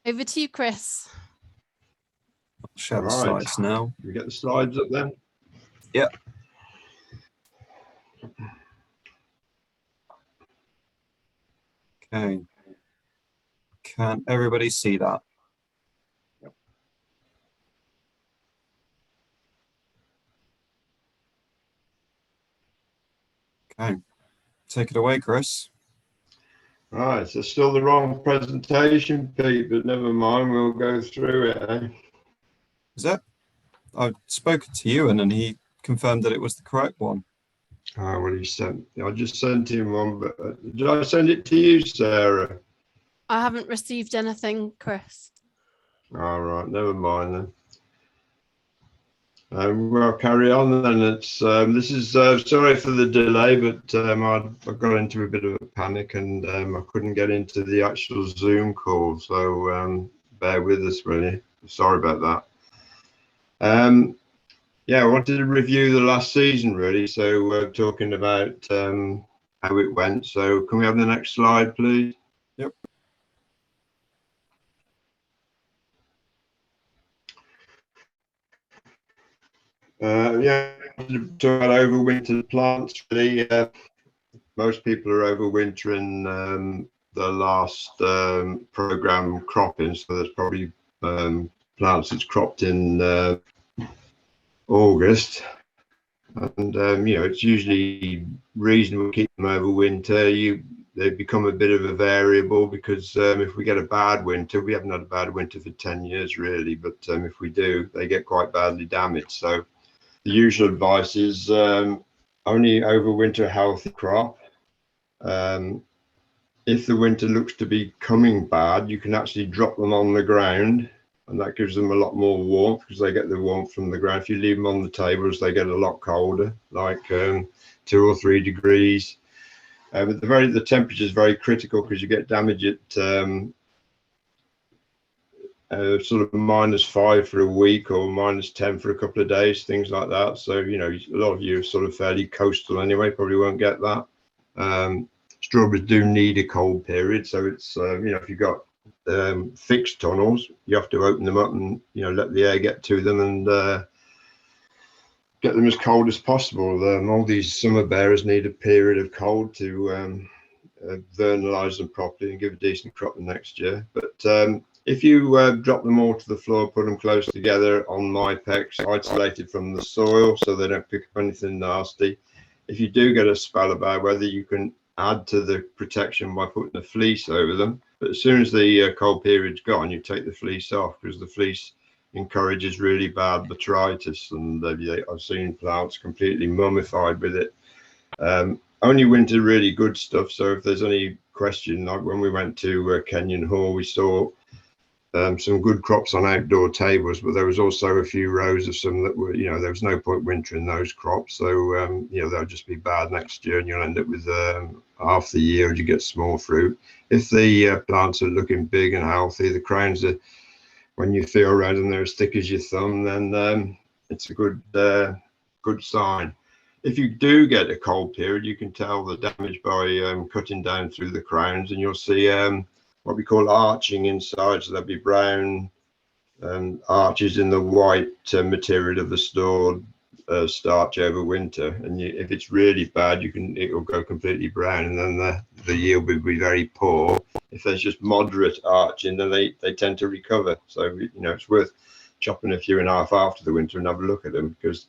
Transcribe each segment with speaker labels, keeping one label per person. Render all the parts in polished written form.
Speaker 1: Over to you, Chris.
Speaker 2: I'll share the slides now.
Speaker 3: You get the slides up then?
Speaker 2: Yep. Okay. Can everybody see that?
Speaker 3: Yep.
Speaker 2: Okay. Take it away, Chris.
Speaker 3: Right, so still the wrong presentation, Pete, but never mind, we'll go through it, eh?
Speaker 2: Is that? I've spoken to Ewan and he confirmed that it was the correct one.
Speaker 3: Oh, well, I just sent him one, but did I send it to you, Sarah?
Speaker 1: I haven't received anything, Chris. All
Speaker 3: right, never mind then. Well, carry on then. It's this is sorry for the delay, but I got into a bit of a panic and I couldn't get into the actual Zoom call, so bear with us, really. Sorry about that. Yeah, I wanted to review the last season, really. So talking about how it went. So can we have the next slide, please?
Speaker 2: Yep.
Speaker 3: Yeah, talk about overwintered plants. Really, most people are overwintering the last program cropping. So there's probably plants that's cropped in August, and it's usually reasonable to keep them over winter. They become a bit of a variable because if we get a bad winter, we haven't had a bad winter for 10 years really, but if we do, they get quite badly damaged. So the usual advice is only overwinter a healthy crop. If the winter looks to be coming bad, you can actually drop them on the ground, and that gives them a lot more warmth because they get the warmth from the ground. If you leave them on the tables, they get a lot colder, like 2 or 3 degrees. But the temperature is very critical because you get damage at sort of -5 for a week or -10 for a couple of days, things like that. So, a lot of you are sort of fairly coastal anyway, probably won't get that. Strawberries do need a cold period. So it's, if you've got fixed tunnels, you have to open them up and let the air get to them and get them as cold as possible. All these summer bearers need a period of cold to vernalize them properly and give a decent crop the next year. But if you drop them all to the floor, put them close together on Mypex, isolated from the soil so they don't pick up anything nasty. If you do get a spell of bad weather, you can add to the protection by putting a fleece over them. But as soon as the cold period's gone, you take the fleece off because the fleece encourages really bad botrytis, and I've seen plants completely mummified with it. Only winter really good stuff. So if there's any question, like when we went to Kenyon Hall, we saw some good crops on outdoor tables, but there was also a few rows of some that were, there was no point wintering those crops. So, they'll just be bad next year and you'll end up with half the year and you get small fruit. If the plants are looking big and healthy, the crowns are, when you feel around them, they're as thick as your thumb, then it's a good sign. If you do get a cold period, you can tell the damage by cutting down through the crowns, and you'll see what we call arching inside. So there'll be brown arches in the white material of the stored starch over winter. And if it's really bad, it will go completely brown, and then the yield will be very poor. If there's just moderate arching, then they tend to recover. So it's worth chopping a few and a half after the winter and have a look at them, because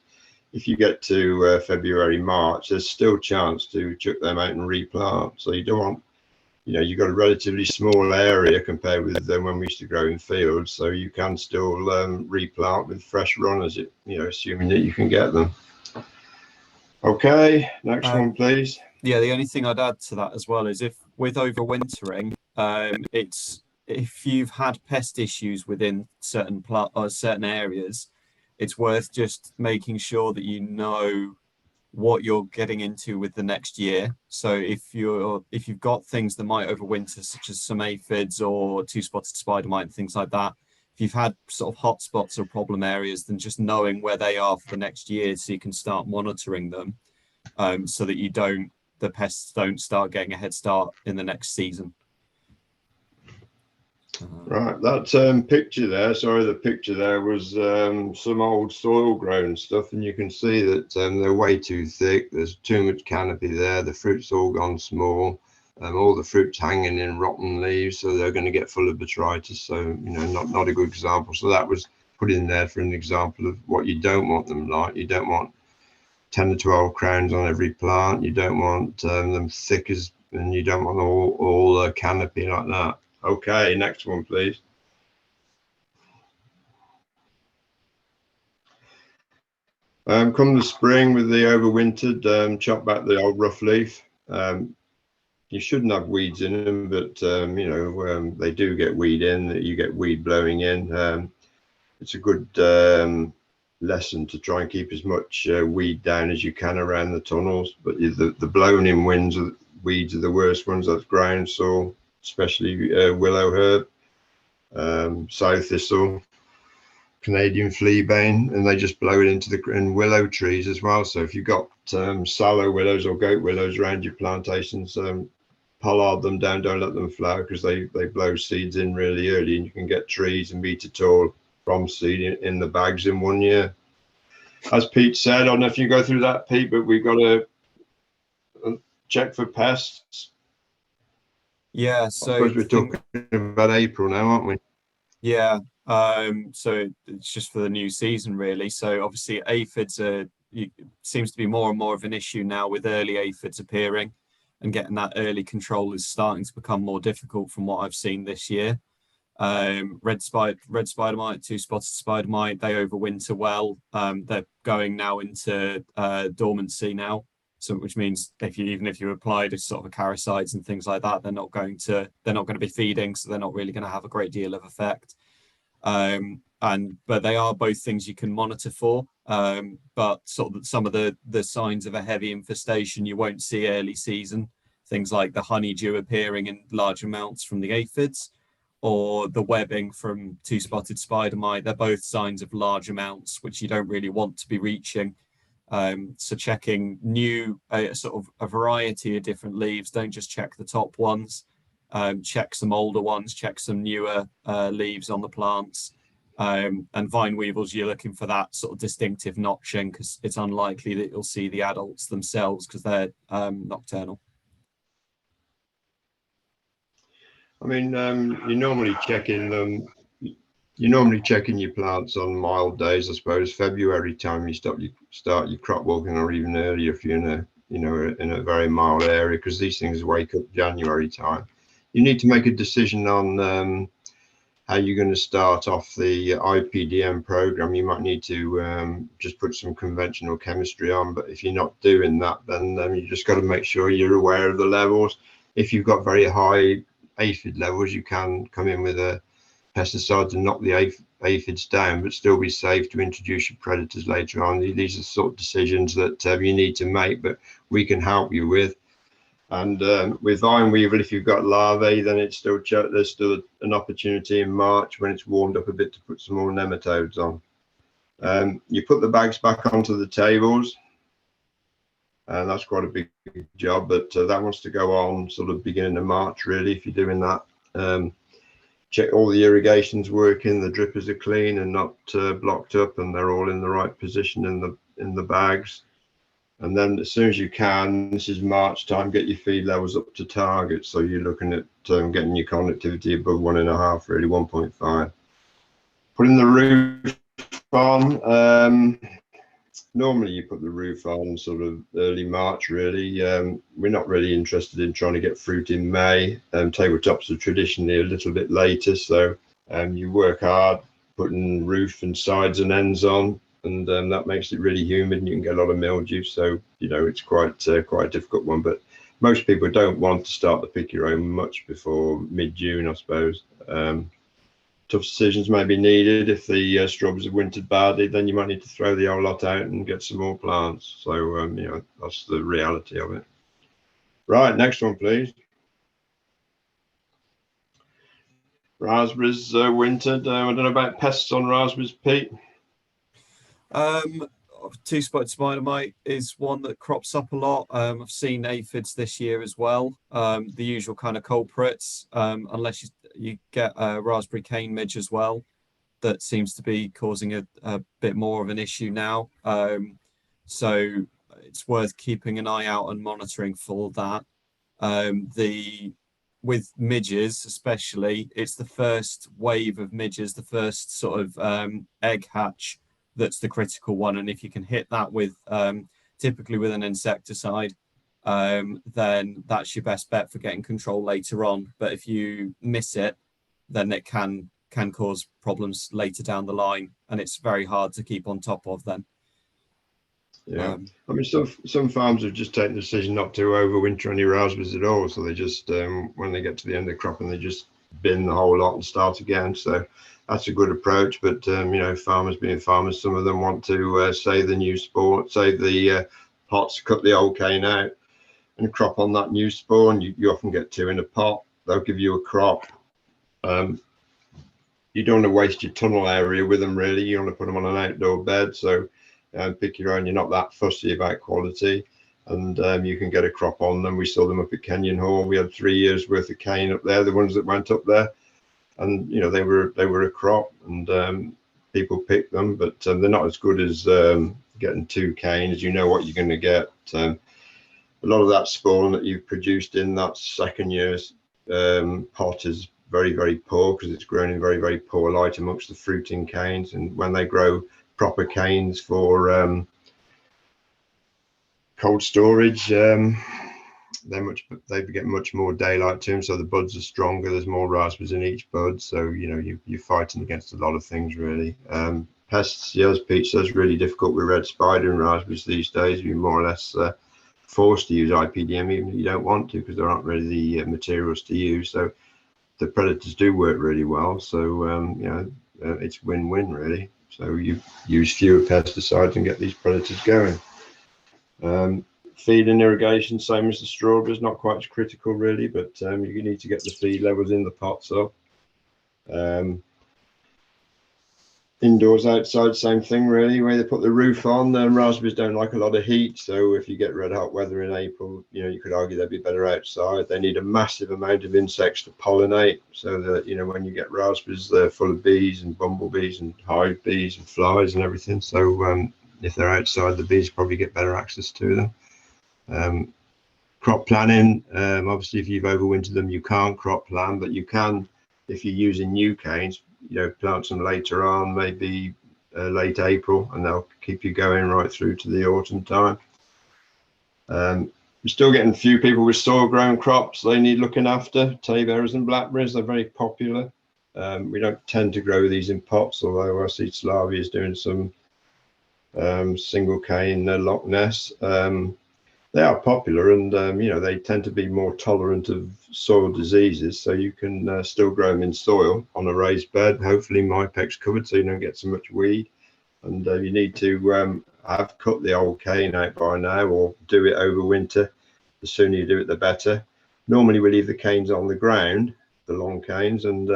Speaker 3: if you get to February, March, there's still a chance to chuck them out and replant. So you don't want, you've got a relatively small area compared with when we used to grow in fields. So you can still replant with fresh runners, assuming that you can get them. Okay, next one, please.
Speaker 2: Yeah, the only thing I'd add to that as well is if with overwintering, it's if you've had pest issues within certain certain areas, it's worth just making sure that you know what you're getting into with the next year. So if you've got things that might overwinter, such as some aphids or two-spotted spider mite and things like that, if you've had sort of hot spots or problem areas, then just knowing where they are for the next year so you can start monitoring them, so that the pests don't start getting a head start in the next season.
Speaker 3: Right, that picture there, sorry, the picture there was some old soil grown stuff, and you can see that they're way too thick. There's too much canopy there. The fruit's all gone small. All the fruit's hanging in rotten leaves, so they're going to get full of botrytis. So, you know, not a good example. So that was put in there for an example of what you don't want them like. You don't want 10 or 12 crowns on every plant. You don't want them thick as, and you don't want all canopy like that. Okay, next one, please. Come the spring with the overwintered, chop back the old rough leaf. You shouldn't have weeds in them, but you know, they do get weed in. You get weed blowing in. It's a good lesson to try and keep as much weed down as you can around the tunnels. But the blown in weeds are the worst ones. That's ground sorrel, especially willow herb, sow thistle, Canadian fleabane, and they just blow it into and willow trees as well. So if you've got sallow willows or goat willows around your plantations, pollard them down, don't let them flower, because they blow seeds in really early, and you can get trees and meter tall from seed in the bags in 1 year. As Pete said, I don't know if you go through that, Pete, but we've got to check for pests.
Speaker 2: Yeah, so
Speaker 3: I suppose we're talking about April now, aren't we?
Speaker 2: Yeah, so it's just for the new season, really. So obviously aphids seems to be more and more of an issue now, with early aphids appearing, and getting that early control is starting to become more difficult from what I've seen this year. Red spider mite, two-spotted spider mite, they overwinter well. They're going now into dormancy now, so which means even if you applied a sort of acaricides and things like that, they're not going to be feeding, so they're not really going to have a great deal of effect. But they are both things you can monitor for. But sort of some of the signs of a heavy infestation you won't see early season, things like the honeydew appearing in large amounts from the aphids, or the webbing from two-spotted spider mite. They're both signs of large amounts, which you don't really want to be reaching. So checking sort of a variety of different leaves. Don't just check the top ones. Check some older ones, check some newer leaves on the plants. And vine weevils, you're looking for that sort of distinctive notching, because it's unlikely that you'll see the adults themselves, because they're nocturnal.
Speaker 3: I mean, you're normally checking them. You're normally checking your plants on mild days, I suppose. February time you start your crop walking, or even earlier if you're in a very mild area, because these things wake up January time. You need to make a decision on how you're going to start off the IPDM program. You might need to just put some conventional chemistry on, but if you're not doing that, then you just got to make sure you're aware of the levels. If you've got very high aphid levels, you can come in with a pesticide to knock the aphids down, but still be safe to introduce your predators later on. These are the sort of decisions that you need to make, but we can help you with. And with vine weevil, if you've got larvae, then there's still an opportunity in March, when it's warmed up a bit, to put some more nematodes on. You put the bags back onto the tables, and that's quite a big job, but that wants to go on sort of beginning of March, really, if you're doing that. Check all the irrigation's working, the drippers are clean and not blocked up, and they're all in the right position in the bags. And then as soon as you can, this is March time, get your feed levels up to target. So you're looking at getting your conductivity above 1.5, really 1.5. Putting the roof on. Normally you put the roof on sort of early March, really. We're not really interested in trying to get fruit in May. Tabletops are traditionally a little bit later, so you work hard putting roof and sides and ends on, and that makes it really humid, and you can get a lot of mildew. So it's quite a difficult one, but most people don't want to start the pick your own much before mid-June, I suppose. Tough decisions may be needed. If the strawberries have wintered badly, then you might need to throw the whole lot out and get some more plants. So that's the reality of it. Right, next one, please. Raspberries wintered. I don't know about pests on raspberries, Pete.
Speaker 2: two-spotted spider mite is one that crops up a lot. I've seen aphids this year as well. The usual kind of culprits, unless you get a raspberry cane midge as well. That seems to be causing a bit more of an issue now. So it's worth keeping an eye out and monitoring for that. With midges especially, it's the first wave of midges, the first sort of egg hatch that's the critical one. And if you can hit that with typically with an insecticide, then that's your best bet for getting control later on. But if you miss it, then it can cause problems later down the line, and it's very hard to keep on top of then.
Speaker 3: Yeah, I mean, some farms have just taken the decision not to overwinter any raspberries at all. So they just, when they get to the end of the crop, and they just bin the whole lot and start again. So that's a good approach. But you know, farmers being farmers, some of them want to save the new spawn, save the pots, cut the old cane out, and crop on that new spawn. You often get two in a pot. They'll give you a crop. You don't want to waste your tunnel area with them, really. You want to put them on an outdoor bed. So pick your own. You're not that fussy about quality, and you can get a crop on them. We saw them up at Kenyon Hall. We had 3 years worth of cane up there, the ones that went up there, and you know, they were a crop, and people picked them, but they're not as good as getting 2 canes. You know what you're going to get. A lot of that spawn that you've produced in that second year's pot is very, very poor, because it's grown in very, very poor light amongst the fruiting canes. And when they grow proper canes for cold storage, they get much more daylight to them, so the buds are stronger. There's more raspberries in each bud, so you know, you're fighting against a lot of things, really. Pests, yeah, as Pete says, really difficult with red spider and raspberries these days. You're more or less forced to use IPDM, even if you don't want to, because there aren't really the materials to use. So the predators do work really well. So you know, it's win-win, really. So you use fewer pesticides and get these predators going. Feed and irrigation, same as the strawberries, not quite as critical, really, but you need to get the feed levels in the pots up. Indoors, outside, same thing, really. Where they put the roof on, raspberries don't like a lot of heat, so if you get red hot weather in April, you know, you could argue they'd be better outside. They need a massive amount of insects to pollinate, so that, you know, when you get raspberries, they're full of bees and bumblebees and hive bees and flies and everything. So if they're outside, the bees probably get better access to them. Crop planning, obviously if you've overwintered them, you can't crop plan, but you can, if you're using new canes, you know, plant them later on, maybe late April, and they'll keep you going right through to the autumn time. We're still getting a few people with soil grown crops. They need looking after. Tayberries and blackberries, they're very popular. We don't tend to grow these in pots, although I see Slavia is doing some single cane Loch Ness. They are popular, and you know, they tend to be more tolerant of soil diseases, so you can still grow them in soil on a raised bed, hopefully Mypex covered, so you don't get so much weed. And you need to have cut the old cane out by now, or do it over winter. The sooner you do it, the better. Normally we leave the canes on the ground, the long canes, and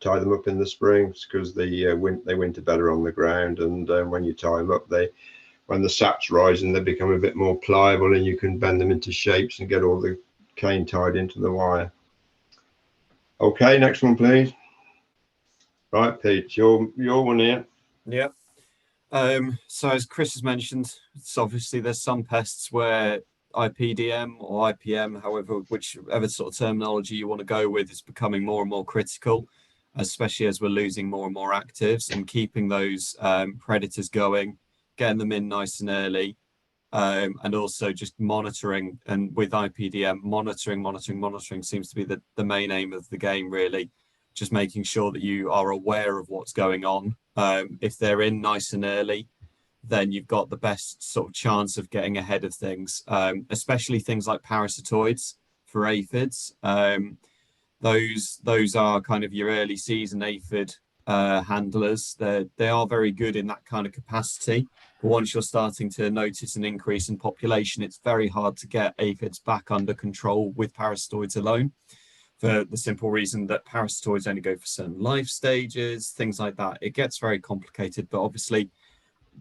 Speaker 3: tie them up in the spring, because they winter better on the ground. And when you tie them up, when the sap's rising, they become a bit more pliable, and you can bend them into shapes and get all the cane tied into the wire. Okay, next one, please. Right, Pete, your one here.
Speaker 2: Yeah. So as Chris has mentioned, it's obviously there's some pests where IPDM or IPM, whichever sort of terminology you want to go with, is becoming more and more critical, especially as we're losing more and more actives, and keeping those predators going, getting them in nice and early, and also just monitoring. And with IPDM, monitoring seems to be the main aim of the game, really. Just making sure that you are aware of what's going on. If they're in nice and early, then you've got the best sort of chance of getting ahead of things, especially things like parasitoids for aphids. Those are kind of your early season aphid handlers. They are very good in that kind of capacity, but once you're starting to notice an increase in population, it's very hard to get aphids back under control with parasitoids alone, for the simple reason that parasitoids only go for certain life stages, things like that. It gets very complicated, but obviously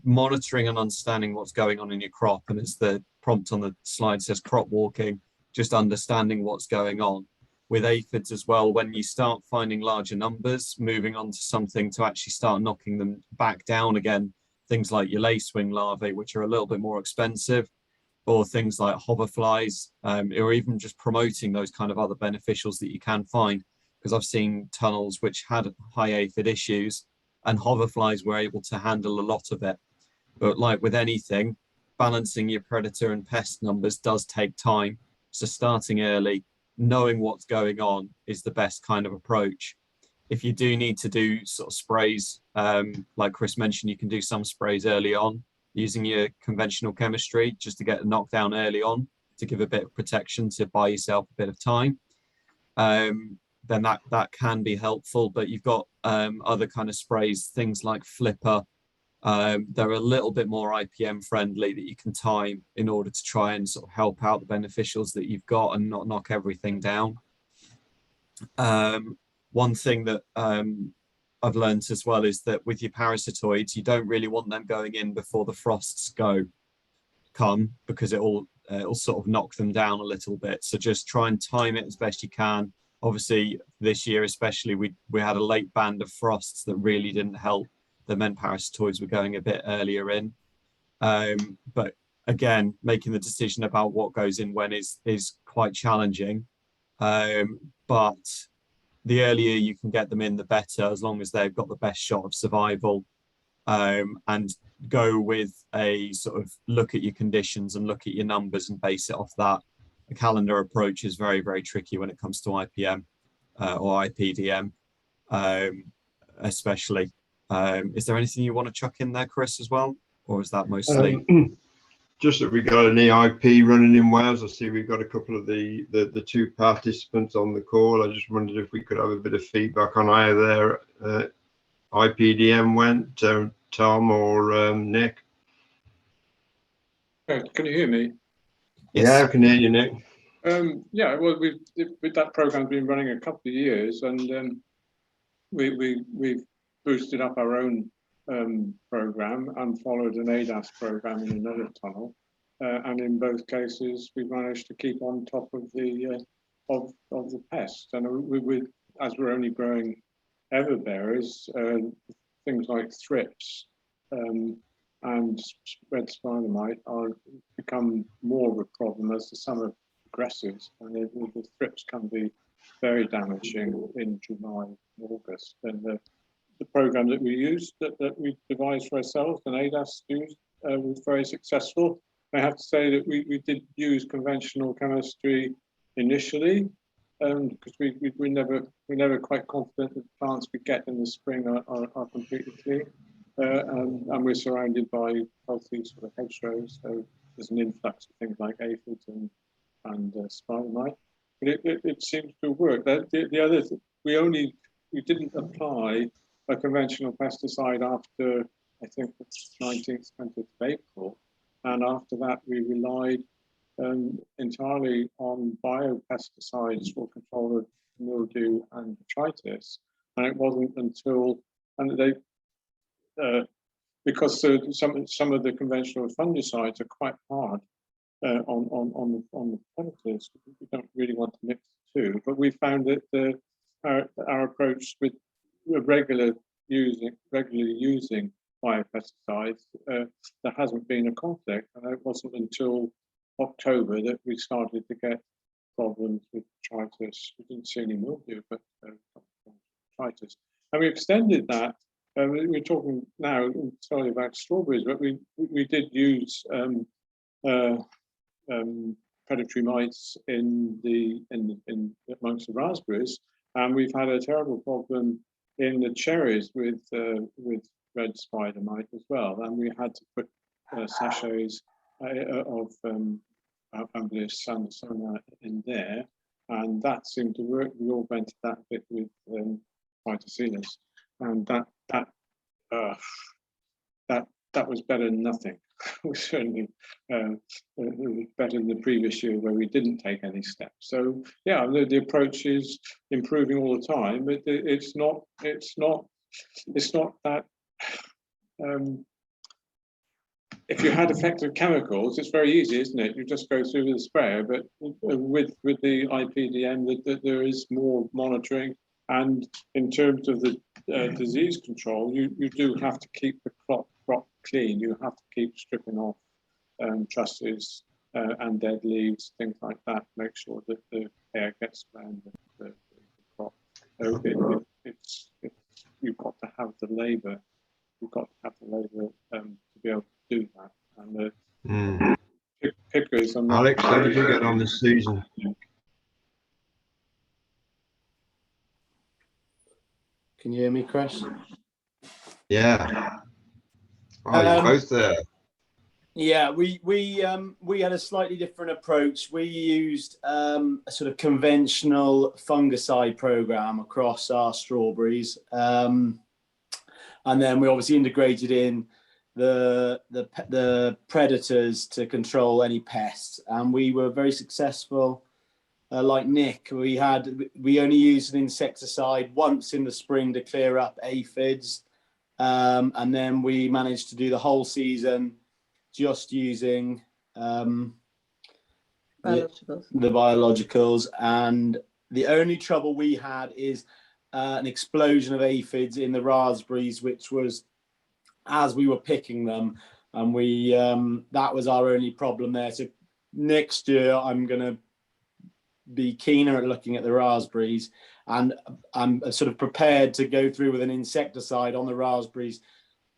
Speaker 2: monitoring and understanding what's going on in your crop. And as the prompt on the slide says, crop walking, just understanding what's going on. With aphids as well, when you start finding larger numbers, moving on to something to actually start knocking them back down again, things like your lacewing larvae, which are a little bit more expensive, or things like hoverflies, or even just promoting those kind of other beneficials that you can find. Because I've seen tunnels which had high aphid issues, and hoverflies were able to handle a lot of it. But like with anything, balancing your predator and pest numbers does take time. So starting early, knowing what's going on is the best kind of approach. If you do need to do sort of sprays, like Chris mentioned, you can do some sprays early on using your conventional chemistry just to get a knockdown early on to give a bit of protection to buy yourself a bit of time. Then that can be helpful, but you've got other kind of sprays, things like Flipper. They're a little bit more IPM friendly that you can time in order to try and sort of help out the beneficials that you've got and not knock everything down. One thing that I've learned as well is that with your parasitoids, you don't really want them going in before the frosts come, because it'll sort of knock them down a little bit. So just try and time it as best you can. Obviously, this year especially, we had a late band of frosts that really didn't help. That meant parasitoids were going a bit earlier in. But again, making the decision about what goes in when is quite challenging. But the earlier you can get them in, the better, as long as they've got the best shot of survival. And go with a sort of look at your conditions and look at your numbers and base it off that. A calendar approach is very, very tricky when it comes to IPM or IPDM, especially. Is there anything you want to chuck in there, Chris, as well? Or is that mostly?
Speaker 3: Just that we got an EIP running in Wales. I see we've got a couple of the two participants on the call. I just wondered if we could have a bit of feedback on either their IPDM went, Tom or Nick.
Speaker 4: Can you hear me?
Speaker 2: Yes.
Speaker 3: Yeah, I can hear you, Nick.
Speaker 4: Yeah, well, with that program's been running a couple of years, and we've boosted up our own program and followed an ADAS program in another tunnel, and in both cases we've managed to keep on top of the pests. And as we're only growing everberries, things like thrips and red spider mite are become more of a problem as the summer progresses, and the thrips can be very damaging in July and August. And the program that we used, that we devised for ourselves, and ADAS used, was very successful. I have to say that we did use conventional chemistry initially, because we're never quite confident that the plants we get in the spring are completely clean, and we're surrounded by healthy sort of hedgerows, so there's an influx of things like aphids and spider mite. But it seems to work. The other thing, we didn't apply a conventional pesticide after, I think, the 19th, 20th of April. And after that, we relied entirely on biopesticides for control of mildew and botrytis. And it wasn't until, because some of the conventional fungicides are quite hard on the predators, we don't really want to mix the two. But we found that our approach with regularly using biopesticides, there hasn't been a conflict, and it wasn't until October that we started to get problems with botrytis. We didn't see any mildew, but botrytis, and we extended that. We're talking now entirely about strawberries, but we did use predatory mites amongst the raspberries, and we've had a terrible problem in the cherries with red spider mite as well, and we had to put sachets of Amblyos sandsona in there, and that seemed to work. We augmented that bit with phytocelas, and that was better than nothing. It was certainly better than the previous year where we didn't take any steps. So yeah, the approach is improving all the time, but it's not that if you had effective chemicals, it's very easy, isn't it? You just go through with the sprayer, but with the IPDM, there is more monitoring. And in terms of the disease control, you do have to keep the crop clean. You have to keep stripping off trusses and dead leaves, things like that. Make sure that the air gets around the crop. So you've got to have the labour. You've got to have the labour to be able to do that. And the pickers are not.
Speaker 3: Alex, how did you get on this season?
Speaker 5: Can you hear me, Chris?
Speaker 3: Yeah. Oh, you're both there.
Speaker 5: Yeah, we had a slightly different approach. We used a sort of conventional fungicide program across our strawberries, and then we obviously integrated in the predators to control any pests, and we were very successful. Like Nick, we only used an insecticide once in the spring to clear up aphids, and then we managed to do the whole season just using the biologicals. And the only trouble we had is an explosion of aphids in the raspberries, which was as we were picking them, and we that was our only problem there. So next year I'm going to be keener at looking at the raspberries, and I'm sort of prepared to go through with an insecticide on the raspberries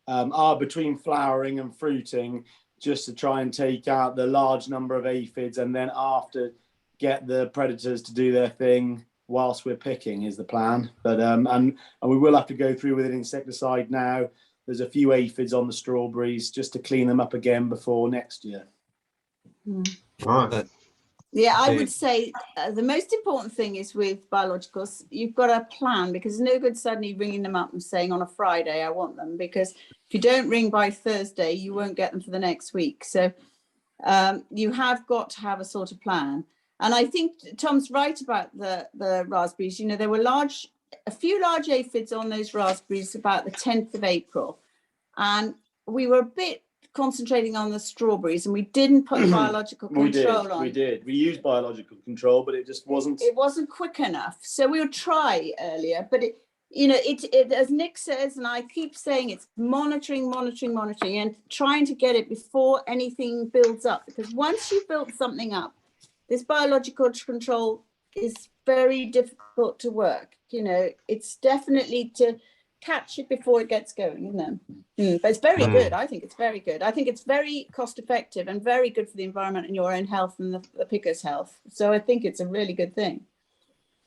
Speaker 5: between flowering and fruiting, just to try and take out the large number of aphids, and then after get the predators to do their thing whilst we're picking is the plan. But and we will have to go through with an insecticide now. There's a few aphids on the strawberries just to clean them up again before next year.
Speaker 3: Right.
Speaker 6: Yeah, I would say the most important thing is with biologicals, you've got a plan, because it's no good suddenly ringing them up and saying on a Friday, I want them, because if you don't ring by Thursday, you won't get them for the next week. So you have got to have a sort of plan. And I think Tom's right about the raspberries. You know, there were a few large aphids on those raspberries about the 10th of April. And we were a bit concentrating on the strawberries, and we didn't put biological control on.
Speaker 5: We used biological control, but it just wasn't
Speaker 6: quick enough. So we'll try earlier, but it as Nick says, and I keep saying, it's monitoring and trying to get it before anything builds up, because once you've built something up, this biological control is very difficult to work. You know, it's definitely to catch it before it gets going, isn't it? But it's very good. I think it's very good. I think it's very cost effective and very good for the environment and your own health and the picker's health. So I think it's a really good thing.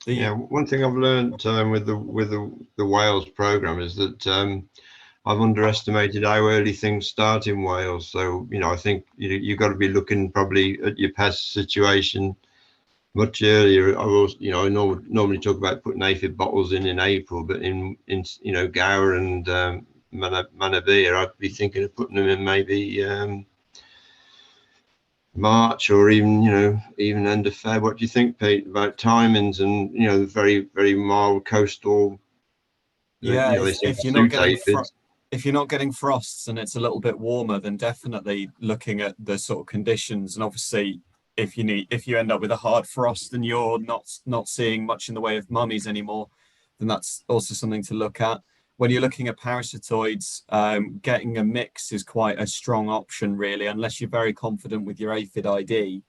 Speaker 3: Yeah, one thing I've learned with the Wales program is that I've underestimated how early things start in Wales. So I think you've got to be looking probably at your pest situation much earlier. I normally talk about putting aphid bottles in April, but in Gower and Manabia, I'd be thinking of putting them in maybe March, or even end of Feb. What do you think, Pete, about timings and the very, very mild coastal?
Speaker 2: Yeah, if you're not getting frosts and it's a little bit warmer, then definitely looking at the sort of conditions. And obviously, if you end up with a hard frost and you're not seeing much in the way of mummies anymore, then that's also something to look at. When you're looking at parasitoids, getting a mix is quite a strong option, really, unless you're very confident with your aphid ID,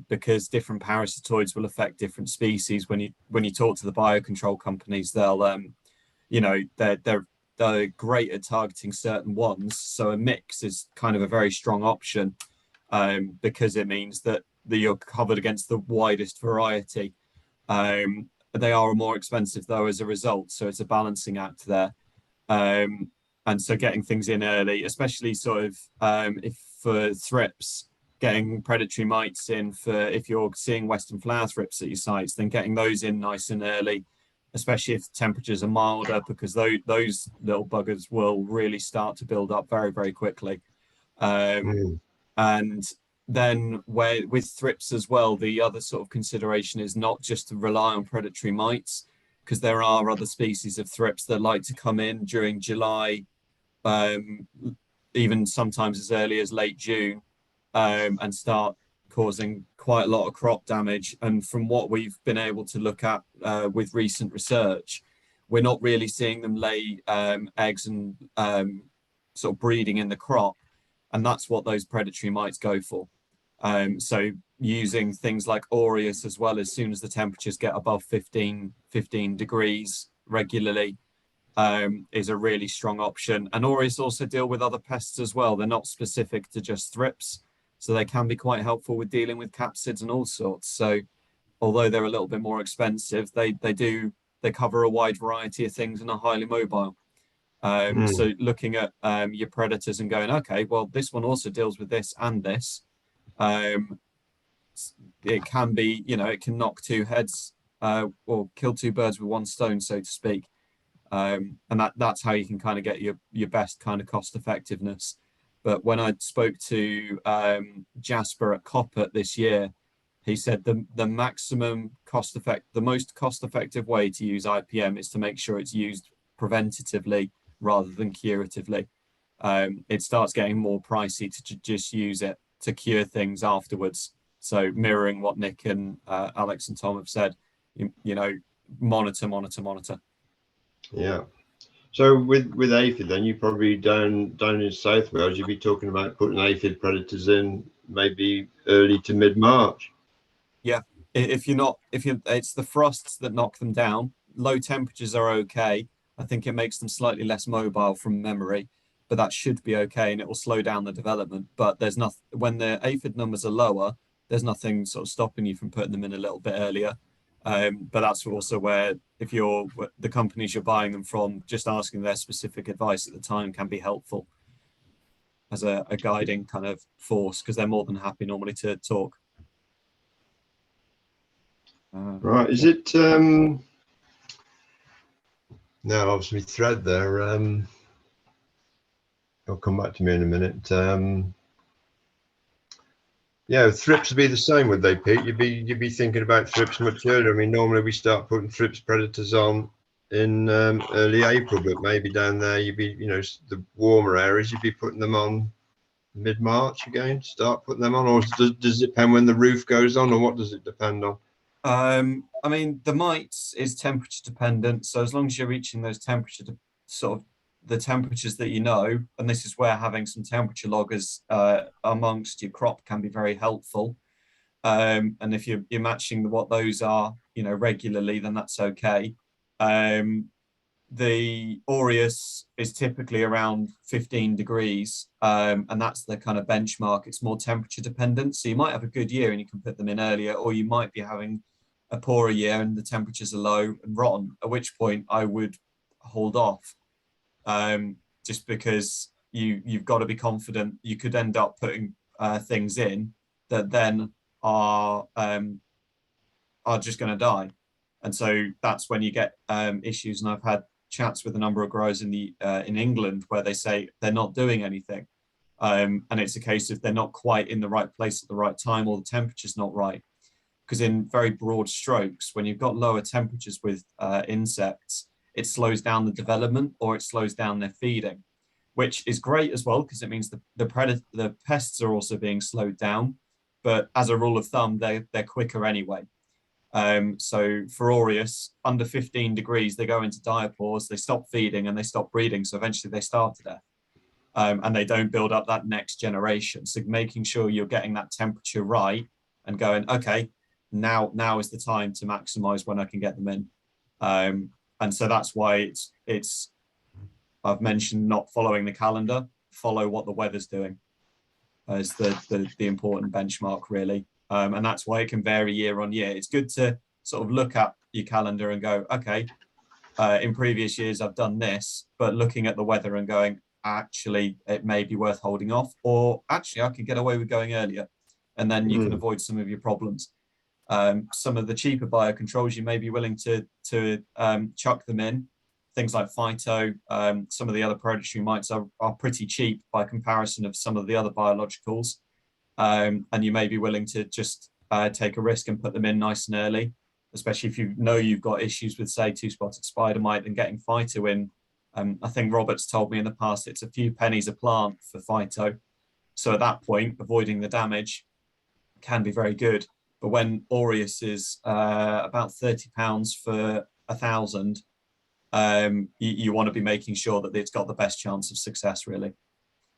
Speaker 2: because different parasitoids will affect different species. When you talk to the biocontrol companies, they'll they're great at targeting certain ones. So a mix is kind of a very strong option, because it means that you're covered against the widest variety. They are more expensive though as a result, so it's a balancing act there. And so getting things in early, especially sort of if for thrips, getting predatory mites in if you're seeing western flower thrips at your sites, then getting those in nice and early, especially if temperatures are milder, because those little buggers will really start to build up very, very quickly. And then with thrips as well, the other sort of consideration is not just to rely on predatory mites, because there are other species of thrips that like to come in during July, even sometimes as early as late June, and start causing quite a lot of crop damage. And from what we've been able to look at with recent research, we're not really seeing them lay eggs and sort of breeding in the crop. And that's what those predatory mites go for. So using things like aureus as well, as soon as the temperatures get above 15 degrees regularly, is a really strong option. And aureus also deal with other pests as well. They're not specific to just thrips, so they can be quite helpful with dealing with capsids and all sorts. So although they're a little bit more expensive, they cover a wide variety of things and are highly mobile. So looking at your predators and going, okay, well, this one also deals with this and this. It can be, it can knock two heads or kill two birds with one stone, so to speak. And that's how you can kind of get your best kind of cost effectiveness. But when I spoke to Jasper at Coppet this year, he said the maximum the most cost effective way to use IPM is to make sure it's used preventatively rather than curatively. It starts getting more pricey to just use it to cure things afterwards. So mirroring what Nick and Alex and Tom have said, monitor.
Speaker 3: Yeah. So with aphid, then you probably down in South Wales, you'd be talking about putting aphid predators in maybe early to mid-March.
Speaker 2: Yeah, if it's the frosts that knock them down. Low temperatures are okay. I think it makes them slightly less mobile from memory, but that should be okay, and it will slow down the development. But there's nothing when the aphid numbers are lower. There's nothing sort of stopping you from putting them in a little bit earlier. But that's also where, if you're the companies you're buying them from, just asking their specific advice at the time can be helpful as a guiding kind of force, because they're more than happy normally to talk.
Speaker 3: Right, is it now obviously thread there, it'll come back to me in a minute. Yeah, thrips would be the same, would they, Pete? You'd be thinking about thrips much earlier. I mean, normally we start putting thrips predators on in early April, but maybe down there you'd be, the warmer areas, you'd be putting them on mid-March again. Start putting them on, or does it depend when the roof goes on, or what does it depend on?
Speaker 2: I mean, the mites is temperature dependent. So as long as you're reaching those the temperatures that and this is where having some temperature loggers amongst your crop can be very helpful. And if you're matching what those are, regularly, then that's okay. The aureus is typically around 15 degrees, and that's the kind of benchmark. It's more temperature dependent. So you might have a good year and you can put them in earlier, or you might be having a poorer year and the temperatures are low and rotten, at which point I would hold off. Just because you've got to be confident. You could end up putting things in that then are just going to die, and so that's when you get issues. And I've had chats with a number of growers in England where they say they're not doing anything, and it's a case of they're not quite in the right place at the right time, or the temperature's not right. Because in very broad strokes, when you've got lower temperatures with insects, it slows down the development, or it slows down their feeding, which is great as well, because it means the pests are also being slowed down. But as a rule of thumb, they're quicker anyway. So for aureus, under 15 degrees, they go into diapause, they stop feeding and they stop breeding. So eventually they starve to death, and they don't build up that next generation. So making sure you're getting that temperature right and going, okay, now is the time to maximize when I can get them in. And so that's why I've mentioned not following the calendar, follow what the weather's doing as the important benchmark, really. And that's why it can vary year on year. It's good to sort of look at your calendar and go, okay, in previous years I've done this, but looking at the weather and going, actually, it may be worth holding off, or actually I could get away with going earlier, and then you can avoid some of your problems. Some of the cheaper biocontrols, you may be willing to chuck them in. Things like phyto, some of the other predatory mites are pretty cheap by comparison of some of the other biologicals. And you may be willing to just take a risk and put them in nice and early, especially if you've got issues with, say, two-spotted spider mite, and getting phyto in I think Robert's told me in the past it's a few pennies a plant for phyto. So at that point, avoiding the damage can be very good. But when Aureus is about £30 for 1,000, you want to be making sure that it's got the best chance of success, really.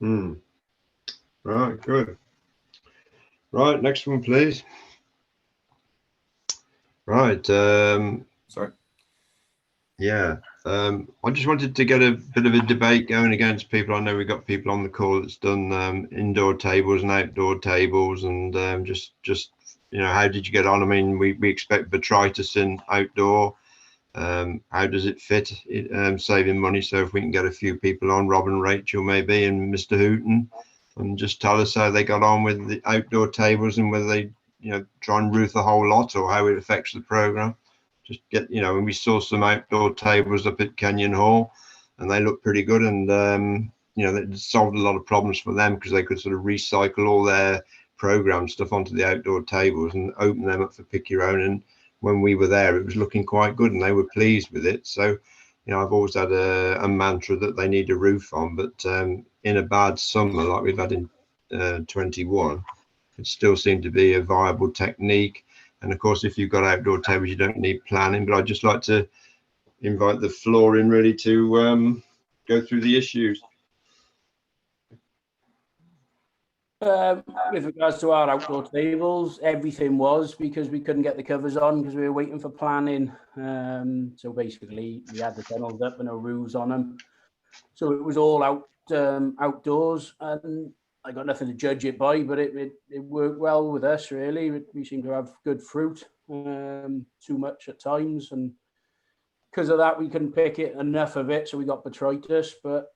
Speaker 3: Right, good. Right, next one, please. Right.
Speaker 2: Sorry.
Speaker 3: Yeah. I just wanted to get a bit of a debate going against people. I know we've got people on the call that's done indoor tables and outdoor tables, and just how did you get on? I mean, we expect botrytis in outdoor. How does it fit? Saving money. So if we can get a few people on, Rob and Rachel maybe, and Mr. Hooton, and just tell us how they got on with the outdoor tables and whether they try and roof the whole lot or how it affects the program. Just get, and we saw some outdoor tables up at Kenyon Hall and they looked pretty good, and that solved a lot of problems for them because they could sort of recycle all their program stuff onto the outdoor tables and open them up for pick your own. And when we were there, it was looking quite good and they were pleased with it. So I've always had a mantra that they need a roof on, but in a bad summer like we've had in 21, it still seemed to be a viable technique. And of course, if you've got outdoor tables, you don't need planning. But I'd just like to invite the floor in really to go through the issues.
Speaker 7: With regards to our outdoor tables, everything was because we couldn't get the covers on because we were waiting for planning. So basically, we had the tunnels up and no roofs on them. So it was all outdoors, and I got nothing to judge it by, but it worked well with us, really. We seem to have good fruit, too much at times, and because of that, we couldn't pick it enough of it, so we got botrytis. But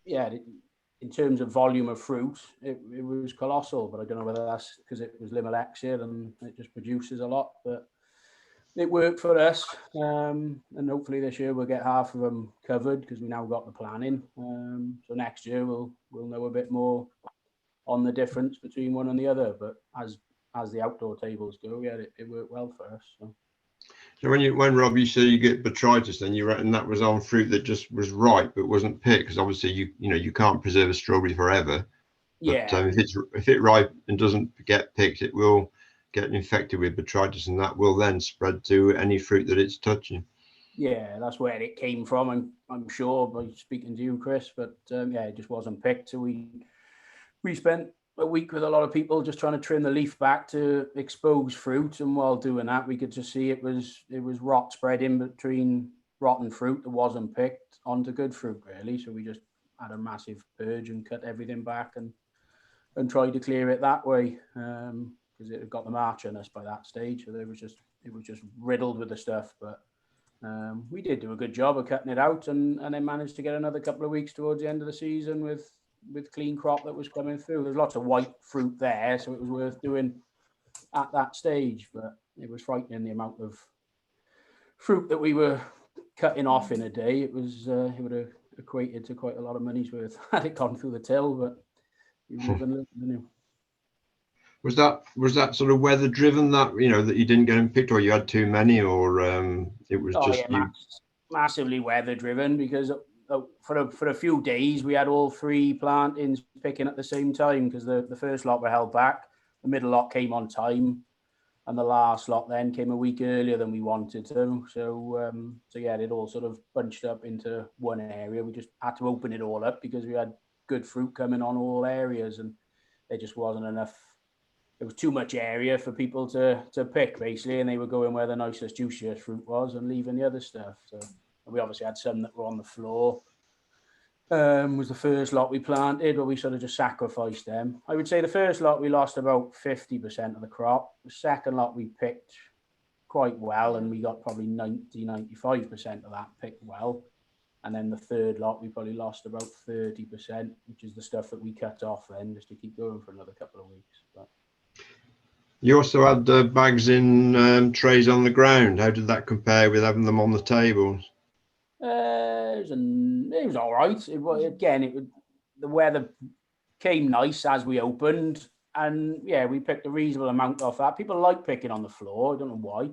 Speaker 7: yeah, in terms of volume of fruit, it was colossal, but I don't know whether that's because it was Limelexia and it just produces a lot, but it worked for us. And hopefully this year we'll get half of them covered because we now got the planning. So next year we'll know a bit more on the difference between one and the other. But as the outdoor tables go, yeah, it worked well for us.
Speaker 3: So when Rob, you say you get botrytis, then you reckon that was on fruit that just was ripe but wasn't picked, because obviously you can't preserve a strawberry forever.
Speaker 7: Yeah.
Speaker 3: But if it ripe and doesn't get picked, it will get infected with botrytis, and that will then spread to any fruit that it's touching.
Speaker 7: Yeah, that's where it came from. I'm sure by speaking to you, Chris. But yeah, it just wasn't picked. So we spent a week with a lot of people just trying to trim the leaf back to expose fruit, and while doing that we could just see it was rot spread in between rotten fruit that wasn't picked onto good fruit, really. So we just had a massive purge and cut everything back and tried to clear it that way, because it had got the march on us by that stage. So it was just riddled with the stuff. But we did do a good job of cutting it out, and then managed to get another couple of weeks towards the end of the season with clean crop that was coming through. There's lots of white fruit there, so it was worth doing at that stage, but it was frightening the amount of fruit that we were cutting off in a day. It would have equated to quite a lot of money's worth had it gone through the till, but you live and learn.
Speaker 3: Was that sort of weather driven, that that you didn't get them picked, or you had too many, or it was
Speaker 7: massively weather driven, because for a few days we had all three plantings picking at the same time, because the first lot were held back, the middle lot came on time, and the last lot then came a week earlier than we wanted to. So yeah, it all sort of bunched up into one area. We just had to open it all up because we had good fruit coming on all areas, and there just wasn't enough. There was too much area for people to pick, basically, and they were going where the nicest, juiciest fruit was and leaving the other stuff. So we obviously had some that were on the floor. Was the first lot we planted, but we sort of just sacrificed them. I would say the first lot we lost about 50% of the crop. The second lot we picked quite well, and we got probably 95% of that picked well. And then the third lot we probably lost about 30%, which is the stuff that we cut off then just to keep going for another couple of weeks. But
Speaker 3: you also had bags in trays on the ground. How did that compare with having them on the tables?
Speaker 7: It was all right. The weather came nice as we opened, and yeah, we picked a reasonable amount off that. People like picking on the floor. I don't know why.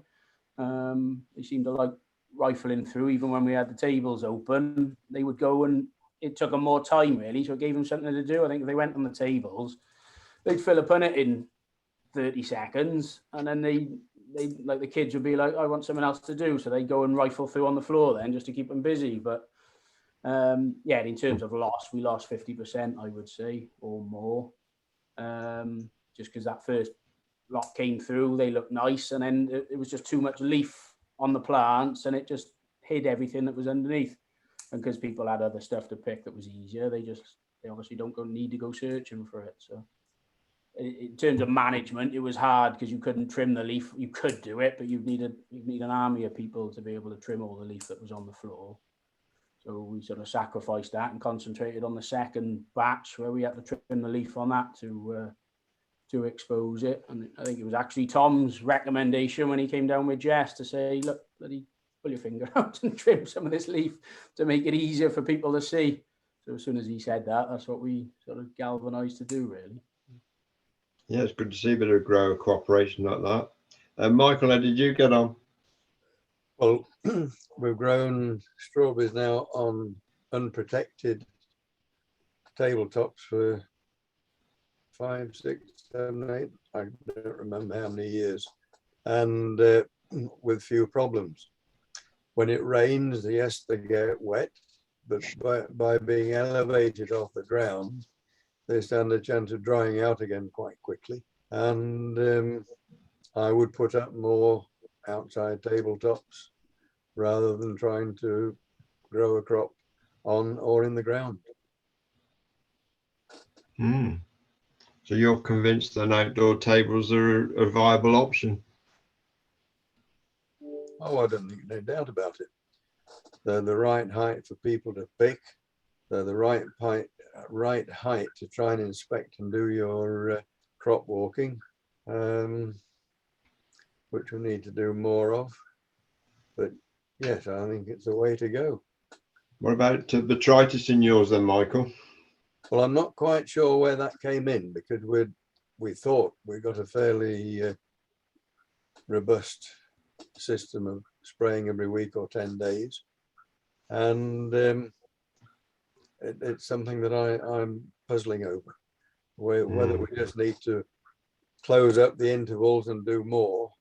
Speaker 7: They seem to like rifling through, even when we had the tables open, they would go, and it took them more time really. So it gave them something to do. I think if they went on the tables, they'd fill up on it in 30 seconds, and then they like, the kids would be like, I want something else to do. So they'd go and rifle through on the floor then, just to keep them busy. But yeah, in terms of loss, we lost 50%, I would say, or more. Just because that first lot came through, they looked nice, and then it was just too much leaf on the plants, and it just hid everything that was underneath. And because people had other stuff to pick that was easier, they obviously don't need to go searching for it. So in terms of management, it was hard because you couldn't trim the leaf. You could do it, but you'd need an army of people to be able to trim all the leaf that was on the floor. So we sort of sacrificed that and concentrated on the second batch, where we had to trim the leaf on that to expose it. And I think it was actually Tom's recommendation when he came down with Jess to say, look, bloody pull your finger out and trim some of this leaf to make it easier for people to see. So as soon as he said that, that's what we sort of galvanized to do, really.
Speaker 3: Yeah, it's good to see a bit of grower cooperation like that. Michael, how did you get on?
Speaker 8: Well, we've grown strawberries now on unprotected tabletops for 5, 6, 7, 8, I don't remember how many years, and with few problems. When it rains, yes, they get wet, but by being elevated off the ground, they stand a chance of drying out again quite quickly. And I would put up more outside tabletops rather than trying to grow a crop on or in the ground.
Speaker 3: So you're convinced that outdoor tables are a viable option?
Speaker 8: Oh, I don't think no doubt about it. They're the right height for people to pick. They're the right height to try and inspect and do your crop walking, which we need to do more of. But yes, I think it's the way to go.
Speaker 3: What about botrytis in yours then, Michael?
Speaker 8: Well, I'm not quite sure where that came in, because we thought we got a fairly robust system of spraying every week or 10 days. And it's something that I'm puzzling over, whether we just need to close up the intervals and do more.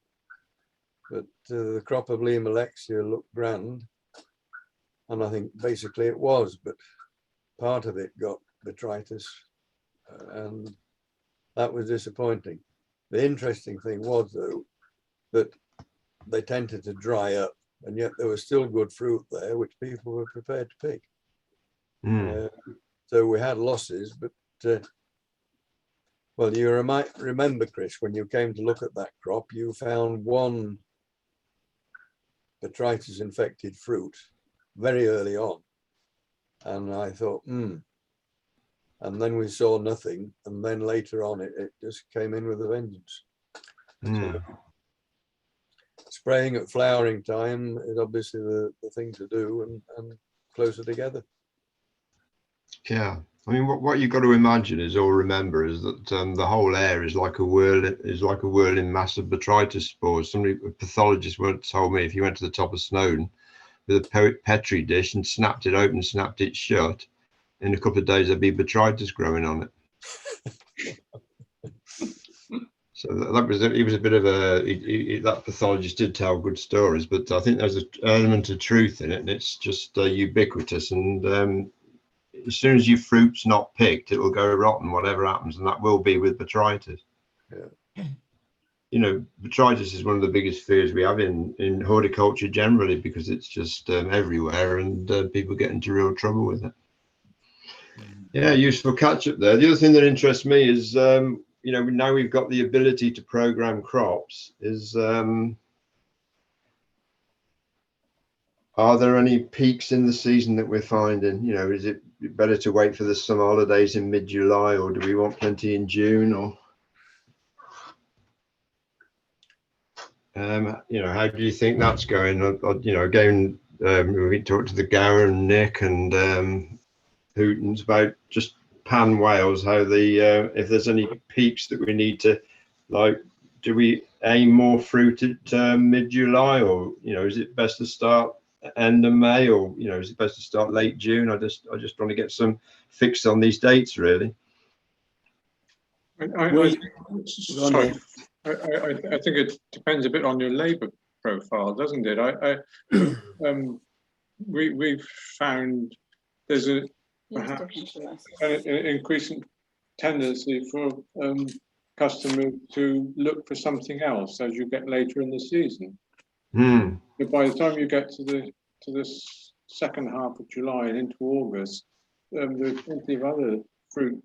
Speaker 8: But the crop of Lima Lexia looked grand, and I think basically it was, but part of it got botrytis, and that was disappointing. The interesting thing was, though, that they tended to dry up, and yet there was still good fruit there, which people were prepared to pick. So we had losses, but well, you might remember, Chris, when you came to look at that crop, you found one botrytis infected fruit very early on, and I thought, and then we saw nothing, and then later on it just came in with a vengeance. So spraying at flowering time is obviously the thing to do, and closer together.
Speaker 3: Yeah, I mean, what you've got to imagine is, or remember, is that the whole air is like a whirling mass of botrytis spores. A pathologist once told me, if you went to the top of Snowdon with a petri dish and snapped it open, snapped it shut, in a couple of days there'd be botrytis growing on it. So he was a bit of that pathologist did tell good stories, but I think there's an element of truth in it, and it's just ubiquitous. And as soon as your fruit's not picked, it will go rotten, whatever happens, and that will be with botrytis.
Speaker 8: Yeah.
Speaker 3: You know, botrytis is one of the biggest fears we have in horticulture generally, because it's just everywhere, and people get into real trouble with it. Yeah, useful catch up there. The other thing that interests me is, you know, now we've got the ability to program crops, is are there any peaks in the season that we're finding? You know, is it better to wait for the summer holidays in mid-July, or do we want plenty in June? Or you know, how do you think that's going? You know, again, we talked to the Gower and Nick and Hootens about just pan Wales, how if there's any peaks that we need to, like, do we aim more fruit at mid-July, or, you know, is it best to start end of May, or is it best to start late June? I just want to get some fixed on these dates, really.
Speaker 4: Sorry, I think it depends a bit on your labour profile, doesn't it? We've found there's perhaps an increasing tendency for customers to look for something else as you get later in the season. But by the time you get to the second half of July and into August, there's plenty of other fruit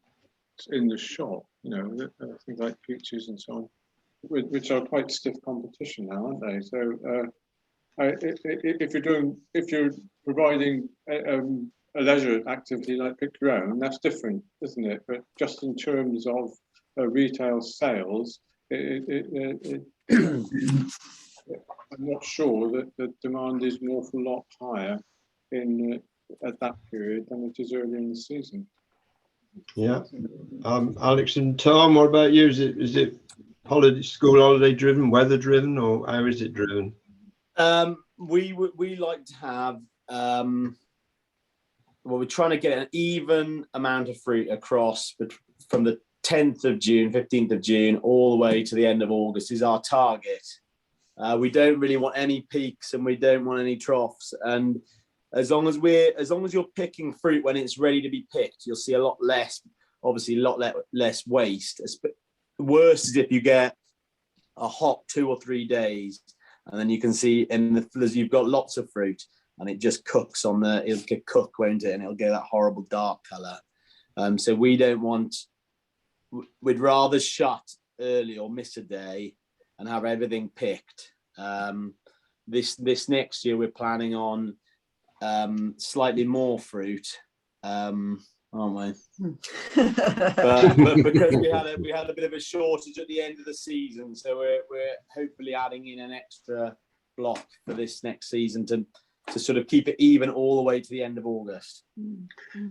Speaker 4: in the shop, things like peaches and so on, which are quite stiff competition now, aren't they? So if you're providing a leisure activity like pick your own, that's different, isn't it? But just in terms of retail sales, I'm not sure that the demand is an awful lot higher at that period than it is earlier in the season.
Speaker 3: Yeah. Alex and Tom, what about you? Is it school holiday driven, weather driven, or how is it driven?
Speaker 5: We like to have we're trying to get an even amount of fruit across from the 10th of June, 15th of June, all the way to the end of August is our target. We don't really want any peaks and we don't want any troughs. And as long as you're picking fruit when it's ready to be picked, you'll see a lot less waste. The worst is if you get a hot 2 or 3 days, and then you can see you've got lots of fruit and it just cooks it'll get cooked, won't it? And it'll get that horrible dark color. So we'd rather shut early or miss a day and have everything picked. This next year we're planning on slightly more fruit, aren't we? but because we had a bit of a shortage at the end of the season, so we're hopefully adding in an extra block for this next season to sort of keep it even all the way to the end of August.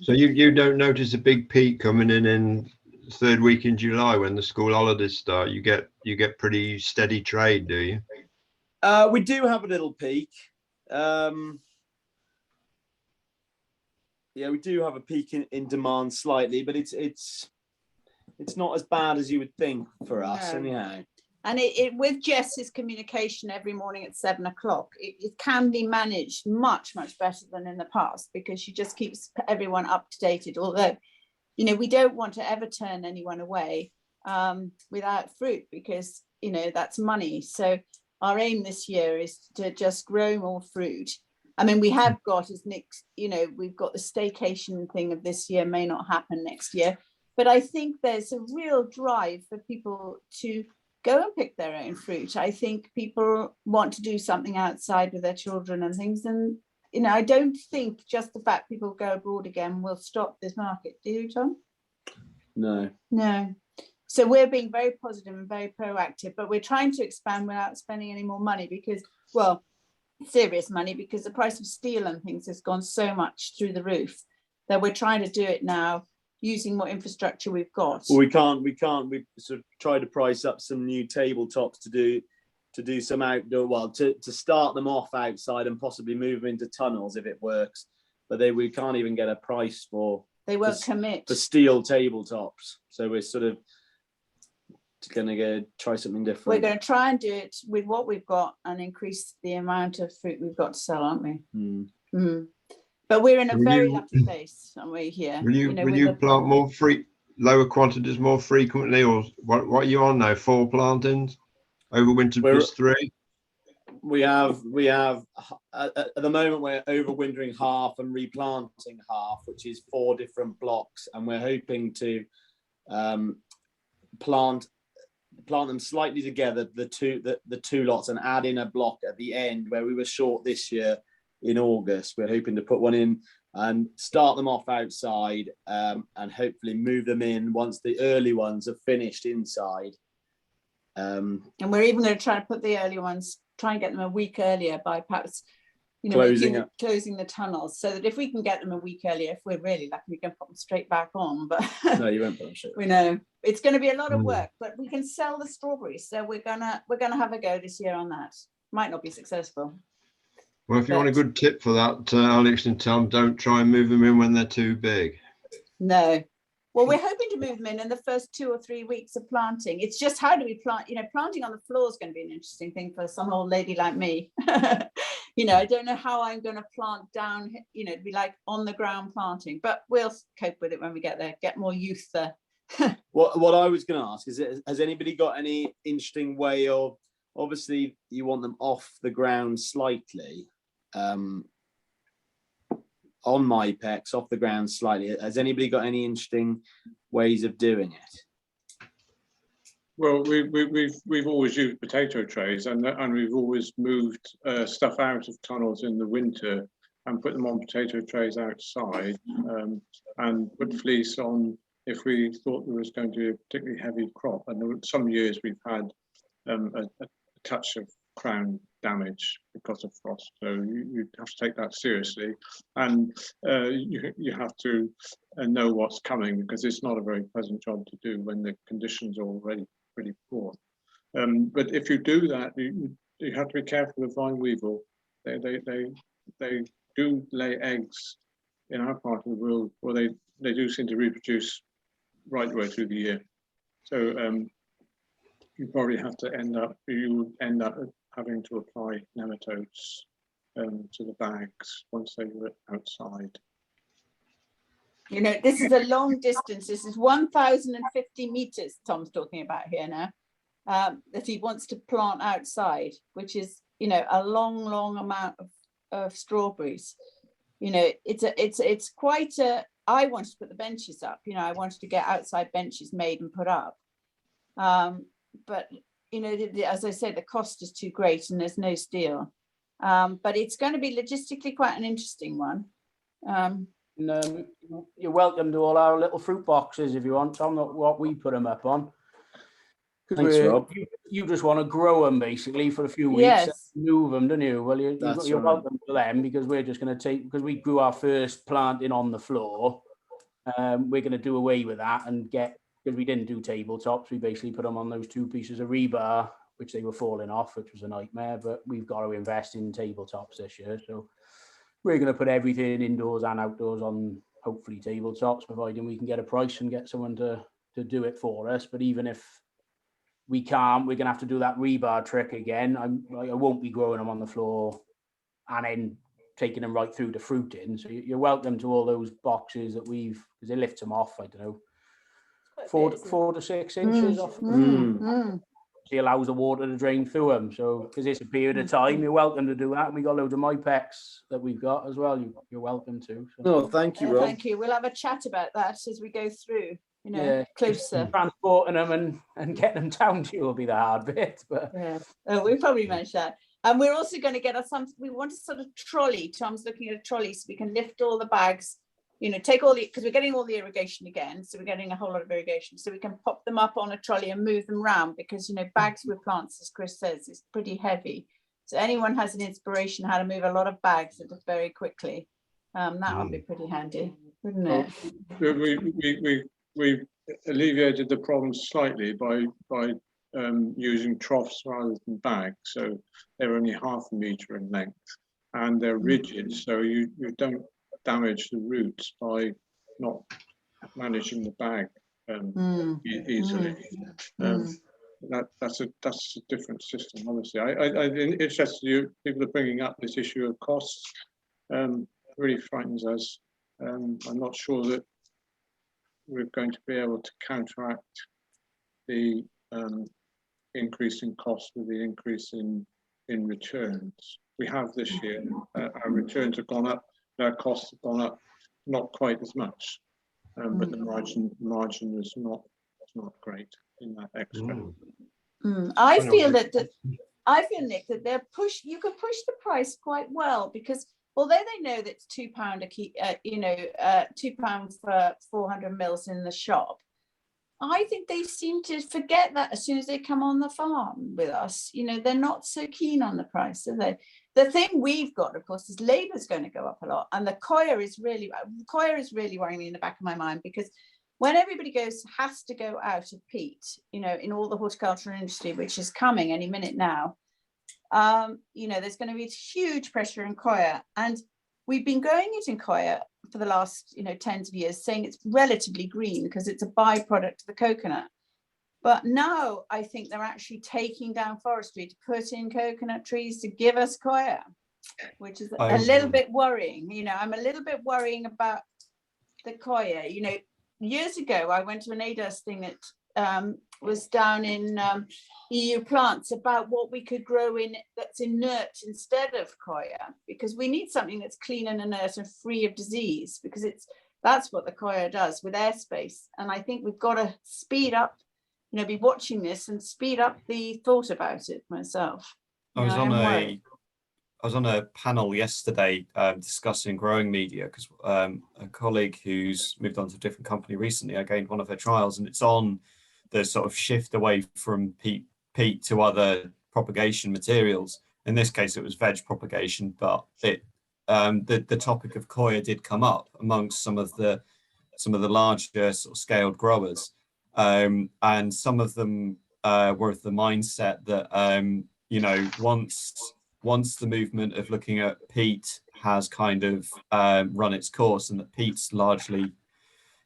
Speaker 3: So you don't notice a big peak coming in the third week in July when the school holidays start? You get pretty steady trade, do you?
Speaker 5: We do have a little peak. We do have a peak in demand slightly, but it's not as bad as you would think for us, anyhow.
Speaker 6: And with Jess's communication every morning at 7 o'clock, it can be managed much, much better than in the past, because she just keeps everyone up to date. Although, we don't want to ever turn anyone away without fruit, because, that's money. So our aim this year is to just grow more fruit. I mean, we have got, as Nick, we've got the staycation thing of this year may not happen next year, but I think there's a real drive for people to go and pick their own fruit. I think people want to do something outside with their children and things. And, I don't think just the fact people go abroad again will stop this market. Do you, Tom?
Speaker 5: No.
Speaker 6: So we're being very positive and very proactive, but we're trying to expand without spending any more money because, serious money, because the price of steel and things has gone so much through the roof that we're trying to do it now using what infrastructure we've got.
Speaker 5: Well, we sort of tried to price up some new tabletops to do some outdoor, to start them off outside and possibly move them into tunnels if it works, but we can't even get a price for,
Speaker 6: they won't commit
Speaker 5: for steel tabletops. So we're sort of going to try something different.
Speaker 6: We're going to try and do it with what we've got and increase the amount of fruit we've got to sell, aren't we? But we're in a very lucky place, aren't we, here?
Speaker 3: Will you plant more lower quantities more frequently, or what are you on now? 4 plantings, overwintered plus 3?
Speaker 5: We have at the moment we're overwintering half and replanting half, which is 4 different blocks, and we're hoping to plant them slightly together, the two lots, and add in a block at the end where we were short this year in August. We're hoping to put one in and start them off outside, and hopefully move them in once the early ones are finished inside.
Speaker 6: And we're even going to try to put the early ones, try and get them a week earlier by perhaps closing the tunnels, so that if we can get them a week earlier, if we're really lucky, we can put them straight back on. But
Speaker 5: no, you won't put them straight.
Speaker 6: We know it's going to be a lot of work, but we can sell the strawberries, so we're gonna have a go this year on that. Might not be successful.
Speaker 3: Well, if you want a good tip for that, Alex and Tom, don't try and move them in when they're too big.
Speaker 6: No. Well, we're hoping to move them in the first 2 or 3 weeks of planting. It's just how do we plant? You know, planting on the floor is going to be an interesting thing for some old lady like me. You know, I don't know how I'm going to plant down, you know, it'd be like on the ground planting, but we'll cope with it when we get there, get more youth there.
Speaker 5: What I was going to ask is, has anybody got any interesting way of, obviously you want them off the ground slightly, on my pecs, off the ground slightly. Has anybody got any interesting ways of doing it?
Speaker 4: Well, we've always used potato trays, and we've always moved stuff out of tunnels in the winter and put them on potato trays outside, and put fleece on if we thought there was going to be a particularly heavy crop. And some years we've had a touch of crown damage because of frost, so you have to take that seriously, and you have to know what's coming, because it's not a very pleasant job to do when the conditions are already pretty poor. But if you do that, you have to be careful of vine weevil. They do lay eggs in our part of the world, or they do seem to reproduce right the way through the year. So you probably have to end up having to apply nematodes to the bags once they were outside.
Speaker 6: You know, this is a long distance. This is 1,050 meters Tom's talking about here now, that he wants to plant outside, which is, you know, a long amount of strawberries. You know, it's quite a, I wanted to put the benches up, you know, I wanted to get outside benches made and put up. But, you know, as I said, the cost is too great and there's no steel. But it's going to be logistically quite an interesting one.
Speaker 7: And, you're welcome to all our little fruit boxes if you want, Tom, not what we put them up on.
Speaker 5: Thanks, Rob.
Speaker 7: You just want to grow them basically for a few weeks,
Speaker 6: Yes.
Speaker 7: and move them, don't you? Well, you're
Speaker 5: right.
Speaker 7: welcome to them, because we're just going to take, because we grew our first planting on the floor. We're going to do away with that and get, because we didn't do tabletops, we basically put them on those 2 pieces of rebar, which they were falling off, which was a nightmare, but we've got to invest in tabletops this year. So we're going to put everything indoors and outdoors on, hopefully, tabletops, providing we can get a price and get someone to do it for us. But even if we can't, we're going to have to do that rebar trick again. I won't be growing them on the floor and then taking them right through to fruiting. So you're welcome to all those boxes that we've, because they lift them off, I don't know, 4 to 6 inches off. It allows the water to drain through them. So because it's a period of time, you're welcome to do that. And we got loads of my pecs that we've got as well. You're welcome to. So.
Speaker 5: No, thank you, Rob.
Speaker 6: Thank you. We'll have a chat about that as we go through, you know, closer.
Speaker 7: Transporting them and getting them down to you will be the hard bit. But
Speaker 6: yeah, we probably managed that. And we're also going to get we want a sort of trolley. Tom's looking at a trolley so we can lift all the bags, you know, take all the, because we're getting all the irrigation again. So we're getting a whole lot of irrigation. So we can pop them up on a trolley and move them around, because, you know, bags with plants, as Chris says, is pretty heavy. So anyone has an inspiration how to move a lot of bags very quickly, that would be pretty handy, wouldn't it?
Speaker 4: We alleviated the problem slightly by using troughs rather than bags. So they're only half a metre in length and they're rigid. So you don't damage the roots by not managing the bag easily. That's a different system, obviously. I'm interested people are bringing up this issue of costs. Really frightens us. I'm not sure that we're going to be able to counteract the increase in cost with the increase in returns. We have this year. Our returns have gone up. Our costs have gone up, not quite as much, but the margin is not great in that extra.
Speaker 6: I feel, Nick, that you can push the price quite well, because although they know that it's £2 a key, £2 for 400 mils in the shop, I think they seem to forget that as soon as they come on the farm with us. You know, they're not so keen on the price, are they? The thing we've got, of course, is labour's going to go up a lot, and the coir is really worrying me in the back of my mind, because when everybody has to go out of peat, you know, in all the horticultural industry, which is coming any minute now, You know, there's going to be huge pressure in coir, and we've been growing it in coir for the last, you know, tens of years, saying it's relatively green because it's a byproduct of the coconut. But now I think they're actually taking down forestry to put in coconut trees to give us coir, which is a little bit worrying. You know, I'm a little bit worrying about the coir. You know, years ago, I went to an ADAS thing that was down in EU plants about what we could grow in that's inert instead of coir, because we need something that's clean and inert and free of disease, because that's what the coir does with airspace. And I think we've got to speed up, you know, be watching this and speed up the thought about it myself.
Speaker 2: I was on a panel yesterday discussing growing media, because a colleague who's moved on to a different company recently, I gained one of her trials, and it's on the sort of shift away from peat to other propagation materials. In this case, it was veg propagation, but the topic of coir did come up amongst some of the larger sort of scaled growers, and some of them were of the mindset that you know, once the movement of looking at peat has kind of run its course, and that peat's largely,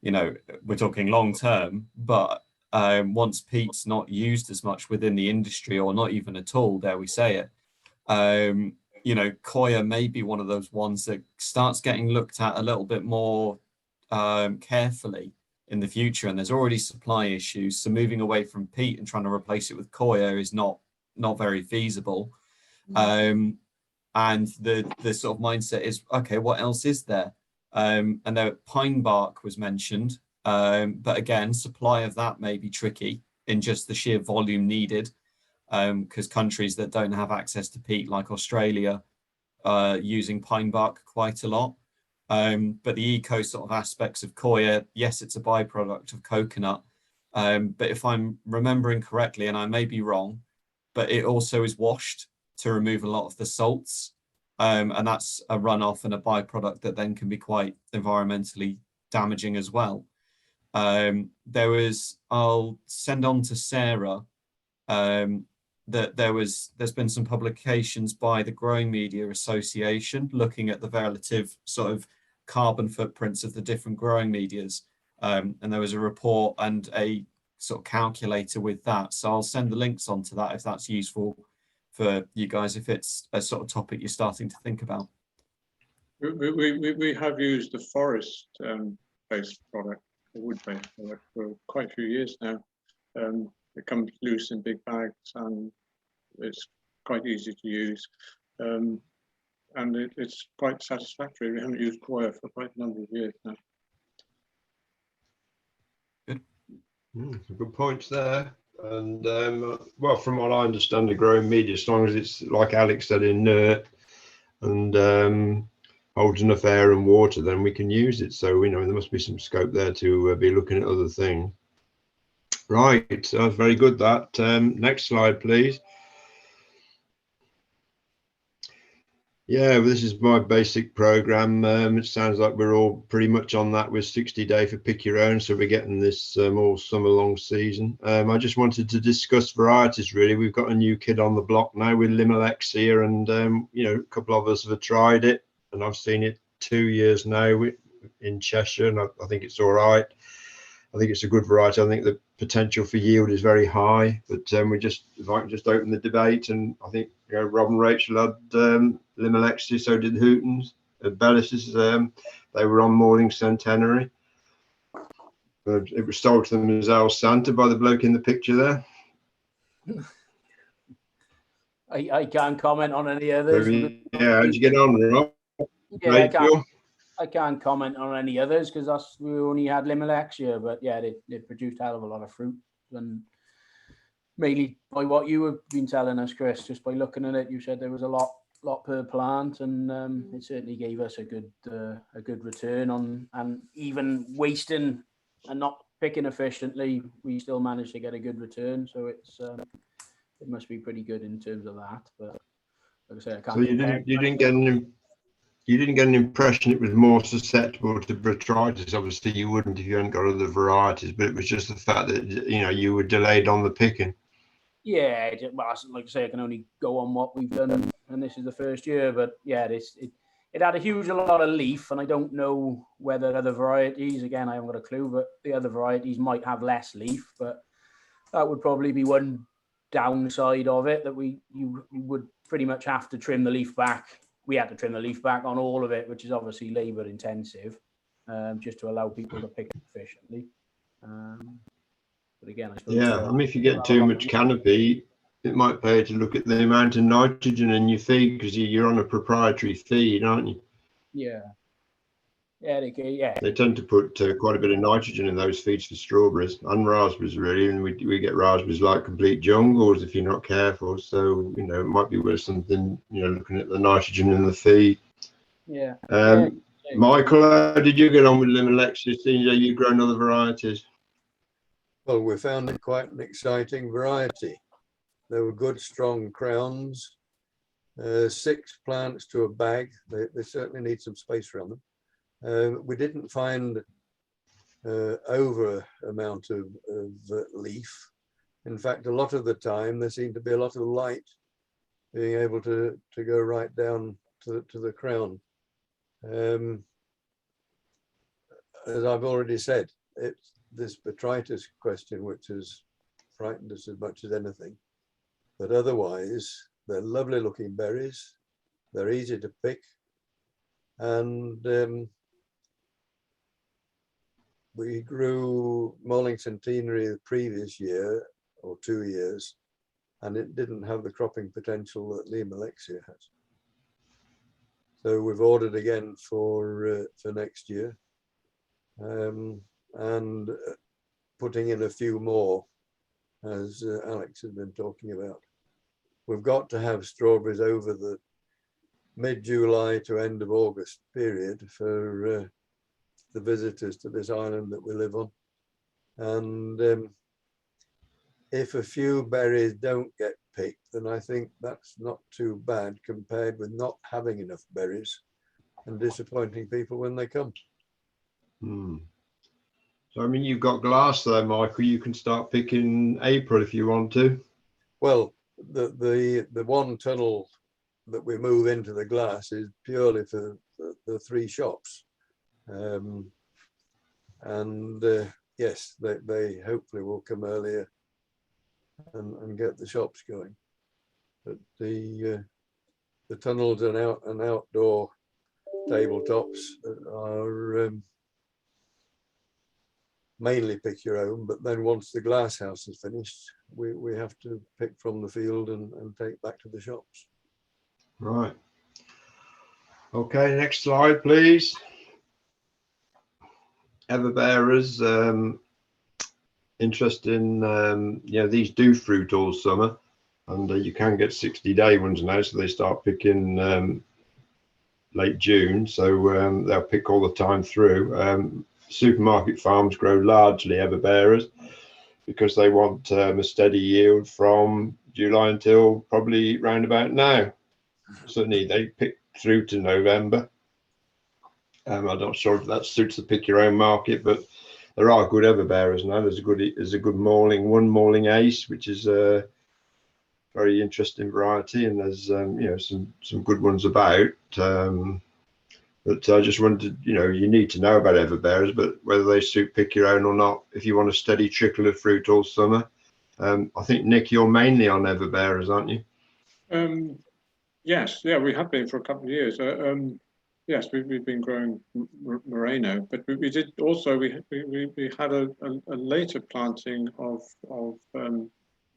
Speaker 2: you know, we're talking long term, but once peat's not used as much within the industry, or not even at all, dare we say it, you know, coir may be one of those ones that starts getting looked at a little bit more carefully in the future. And there's already supply issues, so moving away from peat and trying to replace it with coir is not very feasible. And the sort of mindset is, okay, what else is there? And there pine bark was mentioned, but again, supply of that may be tricky in just the sheer volume needed, because countries that don't have access to peat, like Australia, are using pine bark quite a lot. But the eco sort of aspects of coir, yes, it's a byproduct of coconut, but if I'm remembering correctly, and I may be wrong, but it also is washed to remove a lot of the salts, and that's a runoff and a byproduct that then can be quite environmentally damaging as well. I'll send on to Sarah that there's been some publications by the Growing Media Association looking at the relative sort of carbon footprints of the different growing medias, and there was a report and a sort of calculator with that, so I'll send the links onto that if that's useful for you guys, if it's a sort of topic you're starting to think about.
Speaker 4: We have used the forest based product, the wood based product, for quite a few years now. It comes loose in big bags and it's quite easy to use, and it's quite satisfactory. We haven't used coir for quite a number of years now.
Speaker 2: Good.
Speaker 3: Good points there. And well, from what I understand, the growing media, as long as it's, like Alex said, inert and holds enough air and water, then we can use it. So, you know, there must be some scope there to be looking at other things. Right, so that's very good. That next slide, please. Yeah, well, this is my basic program. It sounds like we're all pretty much on that with 60-day for pick your own, so we're getting this all summer long season. I just wanted to discuss varieties, really. We've got a new kid on the block now with Limilex here, and you know, a couple of us have tried it, and I've seen it 2 years now in Cheshire, and I think it's all right. I think it's a good variety. I think the potential for yield is very high, but if I can just open the debate, and I think, you know, Rob and Rachel had Limelexes, so did Hootons, Bellis's. They were on Morning Centenary. It was sold to them as El Santa by the bloke in the picture there.
Speaker 7: I can't comment on any others.
Speaker 3: Yeah, how'd you get on, Rob?
Speaker 7: Yeah, I can't comment on any others because we only had Limilex here, but yeah, they produced a hell of a lot of fruit, and mainly by what you have been telling us, Chris, just by looking at it, you said there was a lot per plant, and it certainly gave us a good return on, and even wasting and not picking efficiently, we still managed to get a good return. So it must be pretty good in terms of that. But like I say, I can't.
Speaker 3: So you didn't get an impression it was more susceptible to botrytis. Obviously, you wouldn't if you hadn't got other varieties, but it was just the fact that, you know, you were delayed on the picking.
Speaker 7: Yeah, well, like I say, I can only go on what we've done, and this is the first year. But yeah, it had a huge lot of leaf, and I don't know whether other varieties. Again, I haven't got a clue, but the other varieties might have less leaf. But that would probably be one downside of it, that you would pretty much have to trim the leaf back. We had to trim the leaf back on all of it, which is obviously labour intensive, just to allow people to pick it efficiently. But again, I suppose,
Speaker 3: Yeah, I mean, if you get too much canopy, it might pay to look at the amount of nitrogen in your feed, because you're on a proprietary feed, aren't you?
Speaker 7: Yeah. Yeah.
Speaker 3: They tend to put quite a bit of nitrogen in those feeds for strawberries and raspberries, really, and we get raspberries like complete jungles if you're not careful. So, you know, it might be worth something, you know, looking at the nitrogen in the feed.
Speaker 7: Yeah.
Speaker 3: Michael, how did you get on with Limelexia? Seeing that you've grown other varieties.
Speaker 8: Well, we found it quite an exciting variety. There were good, strong crowns, 6 plants to a bag. They certainly need some space around them. We didn't find over amount of leaf. In fact, a lot of the time there seemed to be a lot of light being able to go right down to the crown. As I've already said, it's this botrytis question which has frightened us as much as anything. But otherwise, they're lovely looking berries. They're easy to pick, and we grew Molling centenary the previous year or 2 years, and it didn't have the cropping potential that Limelexia has. So we've ordered again for next year, and putting in a few more, as Alex has been talking about. We've got to have strawberries over the mid-July to end of August period for the visitors to this island that we live on. And if a few berries don't get picked, then I think that's not too bad compared with not having enough berries and disappointing people when they come.
Speaker 3: So, I mean, you've got glass though, Michael. You can start picking April if you want to. Well,
Speaker 8: The one tunnel that we move into the glass is purely for the 3 shops. Yes, they hopefully will come earlier and get the shops going. But the tunnels and outdoor tabletops are mainly pick your own, but then once the glass house is finished, we have to pick from the field and take back to the shops.
Speaker 3: Right. Okay, next slide, please. Everbearers, interesting. These do fruit all summer, and you can get 60-day ones now, so they start picking late June, so they'll pick all the time through. Supermarket farms grow largely everbearers because they want a steady yield from July until probably round about now. Certainly they pick through to November. I'm not sure if that suits the pick your own market, but there are good everbearers now. There's a good Malling, one Malling Ace, which is a very interesting variety, and there's some good ones about. But I just wanted, you need to know about everbearers, but whether they suit pick your own or not, if you want a steady trickle of fruit all summer. I think, Nick, you're mainly on everbearers, aren't you?
Speaker 4: Yes, yeah, we have been for a couple of years. Yes, we've been growing Moreno, but we did also, we had a later planting of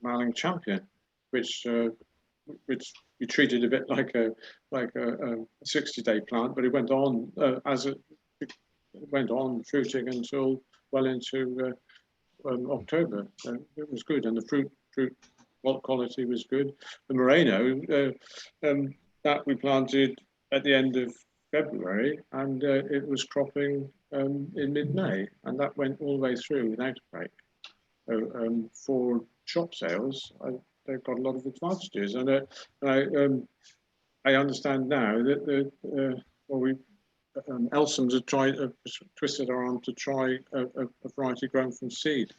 Speaker 4: Malling Champion, which we treated a bit like a 60-day plant, but it went on fruiting until well into October. So it was good, and the fruit quality was good. The Moreno that we planted at the end of February, and it was cropping in mid-May, and that went all the way through without a break. For shop sales, they've got a lot of advantages, and I understand now that Elsom's have twisted our arm to try a variety grown from seed.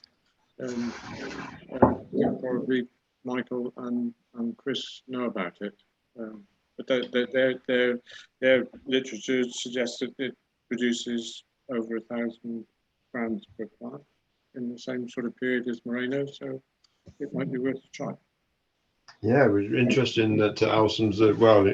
Speaker 4: Probably Michael and Chris know about it. But their literature suggests that it produces over 1,000 grams per plant in the same sort of period as Moreno, so it might be worth a try.
Speaker 3: Yeah, it was interesting that Alsom's, well,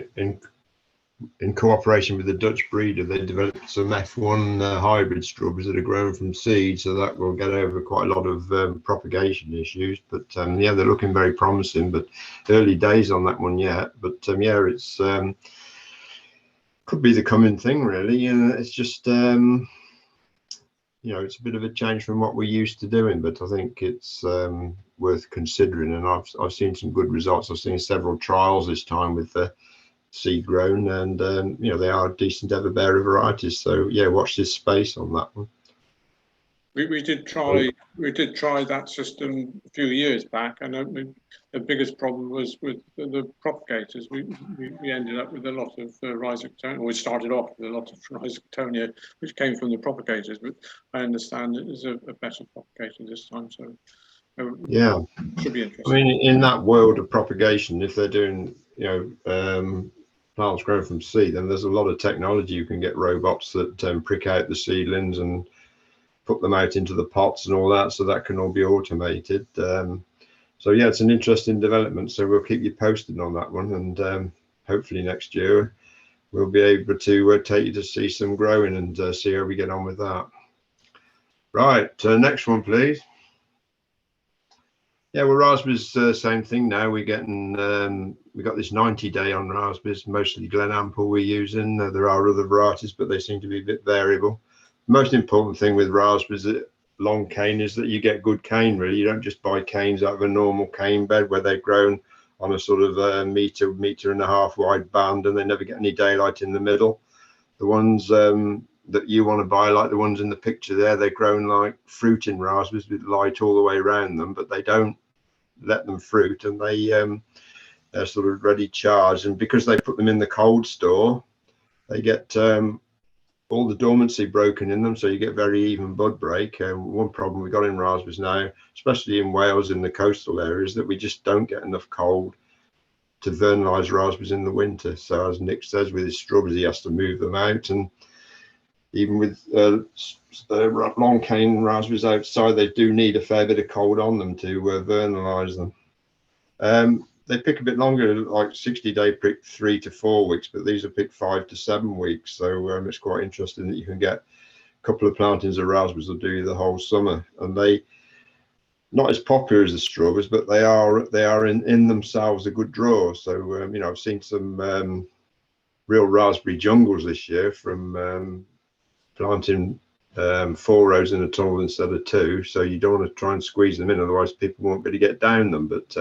Speaker 3: in cooperation with the Dutch breeder, they developed some F1 hybrid strawberries that are grown from seed, so that will get over quite a lot of propagation issues. But yeah, they're looking very promising, but early days on that one yet. But yeah, it's could be the coming thing, really. It's just you know, it's a bit of a change from what we're used to doing, but I think it's worth considering. And I've seen some good results. I've seen several trials this time with the seed grown, and you know, they are decent everbearer varieties. So yeah, watch this space on that one.
Speaker 4: We did try that system a few years back, and the biggest problem was with the propagators. We ended up with a lot of Rhizoctonia. We started off with a lot of Rhizoctonia, which came from the propagators. But I understand it is a better propagator this time, so
Speaker 3: yeah,
Speaker 4: should be interesting.
Speaker 3: I mean, in that world of propagation, if they're doing, you know, plants grown from seed, then there's a lot of technology. You can get robots that prick out the seedlings and put them out into the pots and all that, so that can all be automated. So yeah, it's an interesting development, so we'll keep you posted on that one, and hopefully next year we'll be able to take you to see some growing and see how we get on with that. Right, next one please. Yeah, well, raspberries, same thing now. We're getting we got this 90-day on raspberries, mostly Glen Ample we're using. There are other varieties, but they seem to be a bit variable. Most important thing with raspberries, long cane, is that you get good cane, really. You don't just buy canes out of a normal cane bed where they're grown on a sort of meter and a half wide band, and they never get any daylight in the middle. The ones that you want to buy, like the ones in the picture there, they're grown like fruiting raspberries with light all the way around them, but they don't let them fruit, and they're sort of ready charged. And because they put them in the cold store, they get all the dormancy broken in them, so you get very even bud break. One problem we got in raspberries now, especially in Wales in the coastal areas, that we just don't get enough cold to vernalize raspberries in the winter. So as Nick says, with his strawberries, he has to move them out, and even with long cane raspberries outside, they do need a fair bit of cold on them to vernalize them. They pick a bit longer, like 60-day pick 3 to 4 weeks, but these are picked 5 to 7 weeks. So it's quite interesting that you can get a couple of plantings of raspberries that do you the whole summer. And they not as popular as the strawberries, but they are in themselves a good draw. So you know, I've seen some real raspberry jungles this year from planting 4 rows in a tunnel instead of 2. So you don't want to try and squeeze them in, otherwise people won't be able to get down them. But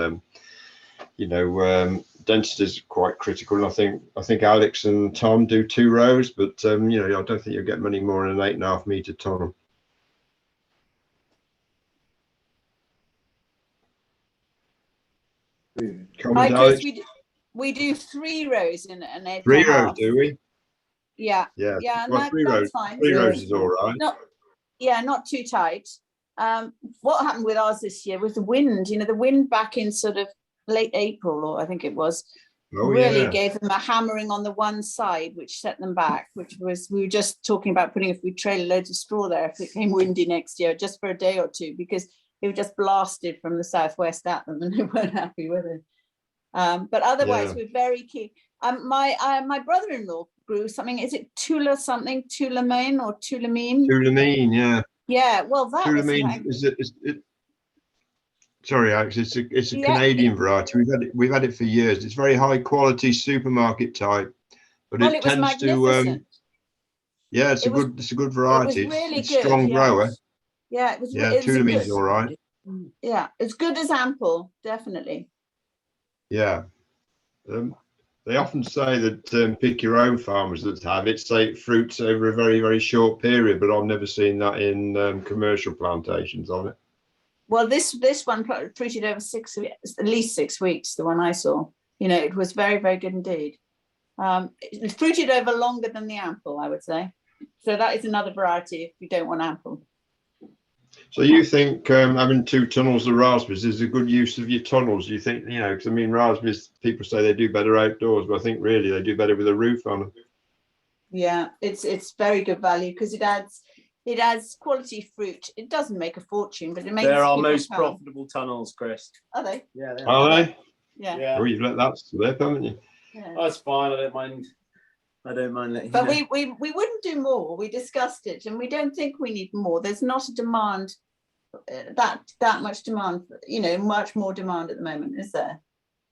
Speaker 3: you know, density is quite critical. And I think Alex and Tom do 2 rows, but you know, I don't think you'll get many more in an 8.5 meter tunnel.
Speaker 6: Hi, Chris, we do 3 rows in an 8.5.
Speaker 3: 3 rows, do we?
Speaker 6: Yeah.
Speaker 3: Yeah.
Speaker 6: Yeah, and
Speaker 3: well,
Speaker 6: that's
Speaker 3: rows,
Speaker 6: fine.
Speaker 3: 3 rows is all right.
Speaker 6: Not too tight. What happened with ours this year was the wind. You know, the wind back in sort of late April, or I think it was, really gave them a hammering on the one side, which set them back, which was, we were just talking about putting, if we trailer loads of straw there, if it came windy next year, just for a day or 2, because it was just blasted from the southwest at them and they weren't happy with it. But otherwise, we're very keen. My brother-in-law grew something, is it Tulamine or Tulamine?
Speaker 3: Tulamine, yeah.
Speaker 6: Yeah, well, that
Speaker 3: Tulamine is it. Sorry, Alex, it's a Canadian variety. We've had it for years. It's very high quality supermarket type, but it tends to. Yeah, it's a good variety.
Speaker 6: It was really
Speaker 3: it's
Speaker 6: good.
Speaker 3: Strong grower.
Speaker 6: Yeah, it was.
Speaker 3: Yeah, Tulamine's all right.
Speaker 6: Yeah, as good as Ample, definitely.
Speaker 3: Yeah, they often say that pick your own farmers that have it, say it fruits over a very, very short period, but I've never seen that in commercial plantations on it.
Speaker 6: Well, this one fruited over at least 6 weeks, the one I saw. You know, it was very, very good indeed. It fruited over longer than the Ample, I would say. So that is another variety if you don't want Ample.
Speaker 3: So you think having 2 tunnels of raspberries is a good use of your tunnels? You think, you know, because I mean, raspberries, people say they do better outdoors, but I think really they do better with a roof on them.
Speaker 6: Yeah, it's very good value because it adds quality fruit. It doesn't make a fortune, but it makes.
Speaker 5: They're our
Speaker 6: people
Speaker 5: most
Speaker 6: come.
Speaker 5: profitable tunnels, Chris.
Speaker 6: Are they?
Speaker 5: Yeah, they
Speaker 3: Are they?
Speaker 6: Yeah.
Speaker 5: Yeah.
Speaker 3: Oh, you've let that slip, haven't you?
Speaker 6: Yeah.
Speaker 5: That's fine. I don't mind. I don't mind letting
Speaker 6: But
Speaker 5: you know.
Speaker 6: we wouldn't do more. We discussed it, and we don't think we need more. There's not a demand that much demand. You know, much more demand at the moment, is there?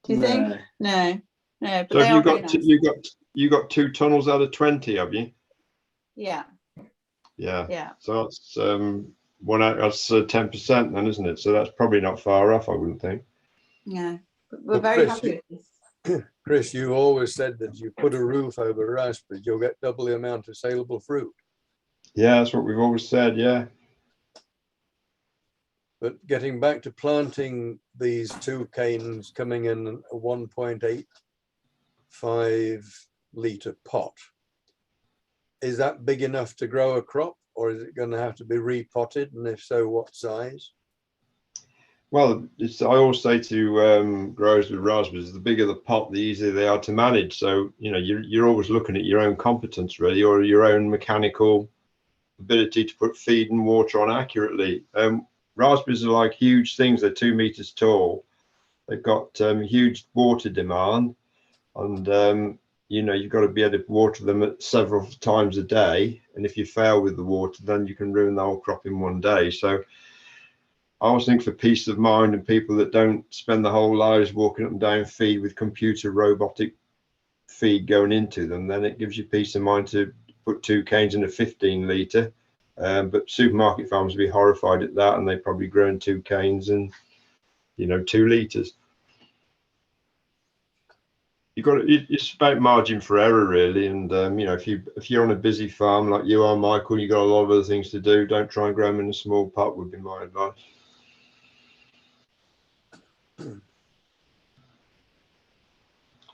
Speaker 6: Do you think? No. But
Speaker 3: So
Speaker 6: they
Speaker 3: have
Speaker 6: are very nice.
Speaker 3: you got 2 tunnels out of 20, have you?
Speaker 6: Yeah.
Speaker 3: Yeah.
Speaker 6: Yeah.
Speaker 3: So that's that's 10% then, isn't it? So that's probably not far off, I wouldn't think.
Speaker 6: Yeah. But we're
Speaker 8: But
Speaker 6: very
Speaker 8: Chris,
Speaker 6: happy with this.
Speaker 8: Chris, you always said that you put a roof over raspberries, you'll get double the amount of saleable fruit.
Speaker 3: Yeah, that's what we've always said. Yeah.
Speaker 8: But getting back to planting these 2 canes coming in a 1.85 litre pot, is that big enough to grow a crop, or is it going to have to be repotted? And if so, what size?
Speaker 3: Well, I always say to growers with raspberries, the bigger the pot, the easier they are to manage. So, you know, you're always looking at your own competence, really, or your own mechanical ability to put feed and water on accurately. Raspberries are like huge things. They're 2 meters tall. They've got huge water demand, and you know, you've got to be able to water them at several times a day. And if you fail with the water, then you can ruin the whole crop in one day. So I always think for peace of mind and people that don't spend their whole lives walking up and down feed with computer robotic feed going into them, then it gives you peace of mind to put 2 canes in a 15 litre. But supermarket farmers will be horrified at that, and they've probably grown 2 canes and, you know, 2 litres. It's about margin for error, really. And you know, if you're on a busy farm like you are, Michael, you've got a lot of other things to do. Don't try and grow them in a small pot, would be my advice.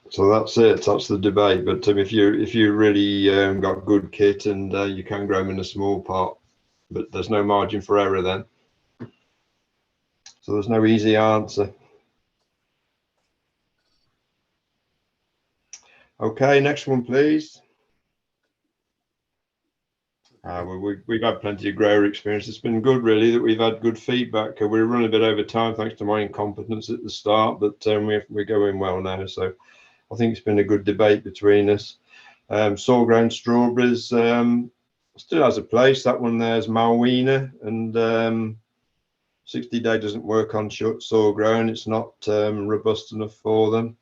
Speaker 3: So that's it. That's the debate. But if you really got good kit, and you can grow them in a small pot, but there's no margin for error then. So there's no easy answer. Okay, next one, please. Well, we've had plenty of grower experience. It's been good, really, that we've had good feedback. We're running a bit over time thanks to my incompetence at the start, but we're going well now. So I think it's been a good debate between us. Soil grown strawberries still has a place. That one there's Malwina, and 60 day doesn't work on soil grown. It's not robust enough for them.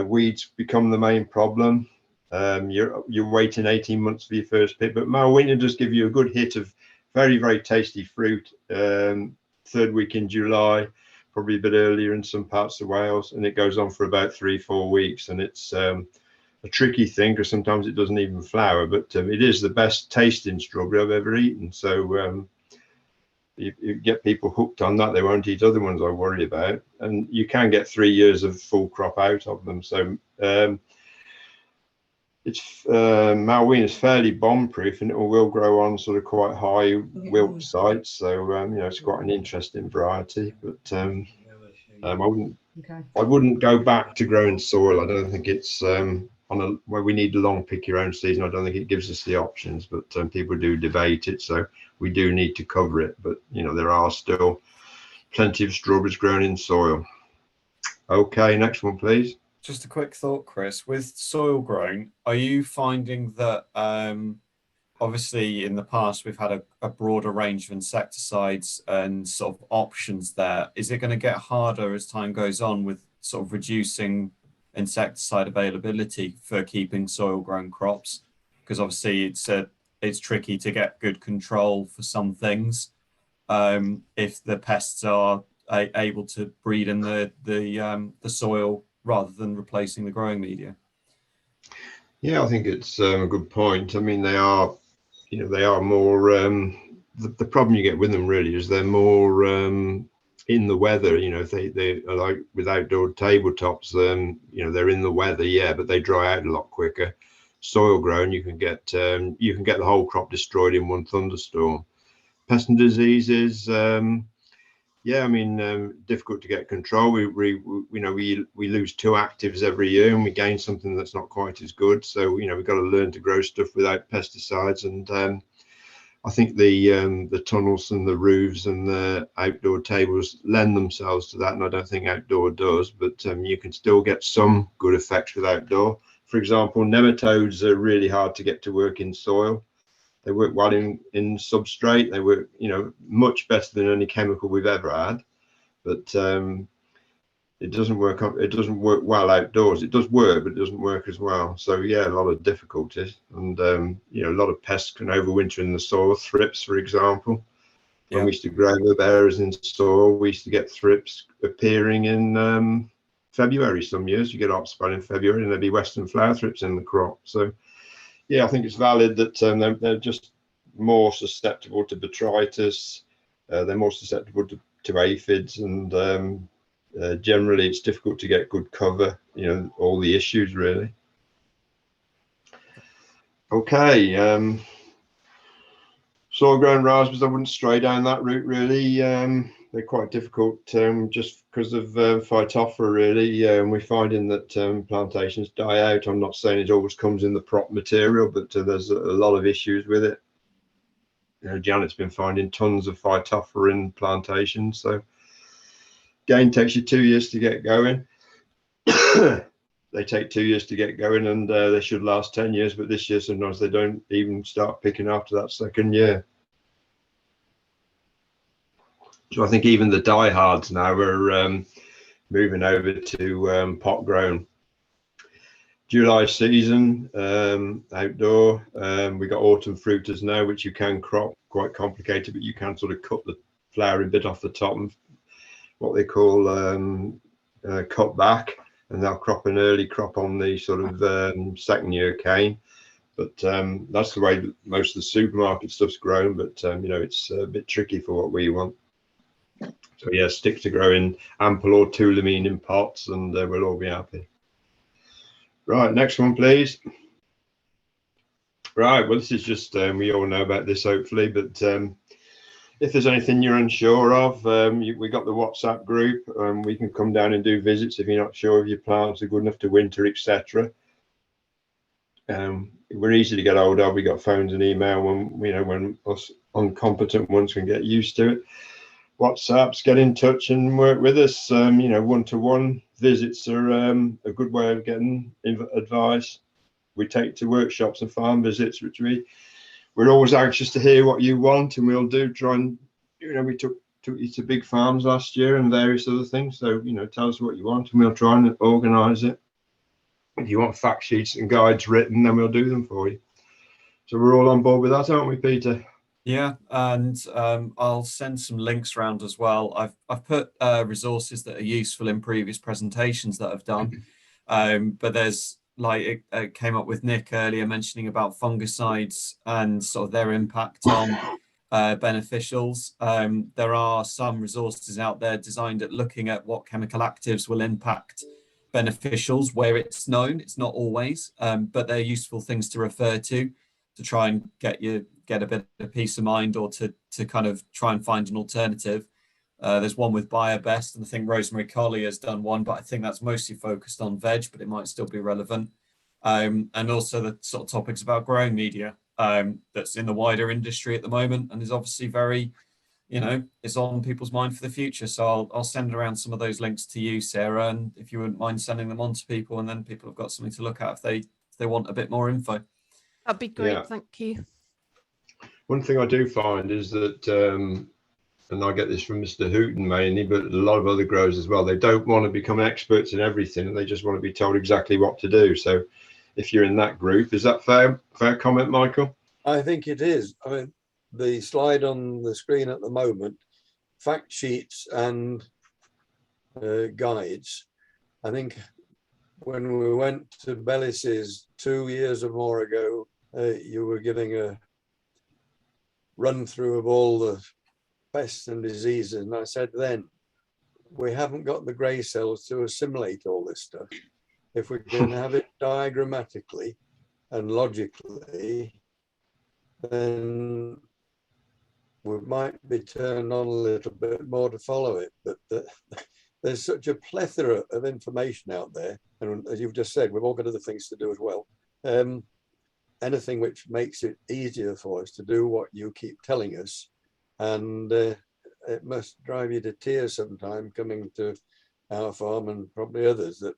Speaker 3: Weeds become the main problem. You're waiting 18 months for your first pick, but Malwina does give you a good hit of very, very tasty fruit. 3rd week in July, probably a bit earlier in some parts of Wales, and it goes on for about 3-4 weeks. And it's a tricky thing because sometimes it doesn't even flower, but it is the best tasting strawberry I've ever eaten. So you get people hooked on that. They won't eat other ones, I worry about. And you can get 3 years of full crop out of them. So it's Malwina is fairly bomb proof, and it will grow on sort of quite high wilt sites. So you know, it's quite an interesting variety. But I wouldn't go back to growing soil. I don't think it's where we need a long pick your own season. I don't think it gives us the options, but people do debate it, so we do need to cover it. But you know, there are still plenty of strawberries grown in soil. Okay, next one, please.
Speaker 2: Just a quick thought, Chris. With soil grown, are you finding that obviously in the past we've had a broader range of insecticides and sort of options there? Is it going to get harder as time goes on with sort of reducing insecticide availability for keeping soil grown crops? Because obviously it's tricky to get good control for some things if the pests are able to breed in the soil rather than replacing the growing media.
Speaker 3: Yeah, I think it's a good point. I mean, they are more. The problem you get with them really is they're more in the weather. You know, if they are like with outdoor tabletops, you know, they're in the weather, yeah, but they dry out a lot quicker. Soil grown, you can get the whole crop destroyed in one thunderstorm. pests and diseases. Yeah, I mean, difficult to get control. We lose 2 actives every year, and we gain something that's not quite as good. So we've got to learn to grow stuff without pesticides. And I think the tunnels and the roofs and the outdoor tables lend themselves to that, and I don't think outdoor does. But you can still get some good effects with outdoor. For example, nematodes are really hard to get to work in soil. They work well in substrate. They work, much better than any chemical we've ever had. But it doesn't work. It doesn't work well outdoors. It does work, but it doesn't work as well. So yeah, a lot of difficulties, and a lot of pests can overwinter in the soil. Thrips, for example. When we used to grow berries in soil, we used to get thrips appearing in February. Some years you get hotspot in February, and there'd be western flower thrips in the crop. So yeah, I think it's valid that they're just more susceptible to botrytis. They're more susceptible to aphids, and generally it's difficult to get good cover. All the issues really. Okay, soil grown raspberries, I wouldn't stray down that route really. They're quite difficult just because of Phytophthora really. We're finding that plantations die out. I'm not saying it always comes in the prop material, but there's a lot of issues with it. Janet's been finding tons of Phytophthora in plantations. So again, takes you 2 years to get going. They take 2 years to get going, and they should last 10 years, but this year sometimes they don't even start picking after that 2nd year. So I think even the diehards now are moving over to pot grown. July season, outdoor. We got autumn fruiters now, which you can crop, quite complicated, but you can sort of cut the flowering bit off the top and what they call cut back, and they'll crop an early crop on the sort of 2nd year cane. But that's the way that most of the supermarket stuff's grown, but it's a bit tricky for what we want. So yeah, stick to growing ample or tulamine in pots, and we'll all be happy. Right, next one, please. Right, well, this is just, we all know about this hopefully, but if there's anything you're unsure of, we got the WhatsApp group, we can come down and do visits if you're not sure if your plants are good enough to winter, etc. We're easy to get hold of. We got phones and email when us incompetent ones can get used to it. WhatsApps, get in touch and work with us. One-to-one visits are a good way of getting advice. We take to workshops and farm visits, which we're always anxious to hear what you want, and we'll do try and, we took you to big farms last year and various other things. So, tell us what you want and we'll try and organise it. If you want fact sheets and guides written, then we'll do them for you. So we're all on board with that, aren't we, Peter?
Speaker 2: Yeah, and I'll send some links around as well. I've put resources that are useful in previous presentations that I've done, but there's like it came up with Nick earlier mentioning about fungicides and sort of their impact on beneficials. There are some resources out there designed at looking at what chemical actives will impact beneficials where it's known. It's not always, but they're useful things to refer to try and get a bit of peace of mind, or to kind of try and find an alternative. There's one with BioBest, and I think Rosemary Colley has done one, but I think that's mostly focused on veg, but it might still be relevant. And also the sort of topics about growing media that's in the wider industry at the moment, and is obviously very, it's on people's mind for the future. So I'll send around some of those links to you, Sarah, and if you wouldn't mind sending them on to people, and then people have got something to look at if they want a bit more info.
Speaker 1: That'd be great.
Speaker 3: Yeah.
Speaker 1: Thank you.
Speaker 3: One thing I do find is that, and I get this from Mr. Hooton mainly, but a lot of other growers as well, they don't want to become experts in everything, and they just want to be told exactly what to do. So if you're in that group, is that fair comment, Michael?
Speaker 8: I think it is. I mean, the slide on the screen at the moment, fact sheets and guides. I think when we went to Bellis's 2 years or more ago, you were giving a run through of all the pests and diseases, and I said then, we haven't got the grey cells to assimilate all this stuff. If we can have it diagrammatically and logically, then we might be turned on a little bit more to follow it, but there's such a plethora of information out there, and as you've just said, we've all got other things to do as well. Anything which makes it easier for us to do what you keep telling us, and it must drive you to tears sometime coming to our farm and probably others that,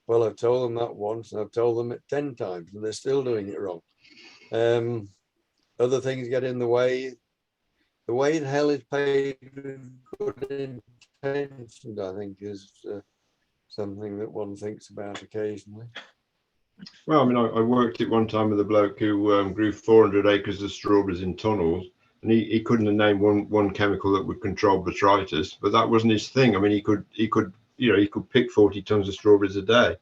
Speaker 8: well, I've told them that once and I've told them it 10 times and they're still doing it wrong. Other things get in the way. The way that hell is paid with good intentions, I think, is something that one thinks about occasionally.
Speaker 3: Well, I mean, I worked at one time with a bloke who grew 400 acres of strawberries in tunnels, and he couldn't have named one chemical that would control botrytis, but that wasn't his thing. I mean, he could pick 40 tons of strawberries a day.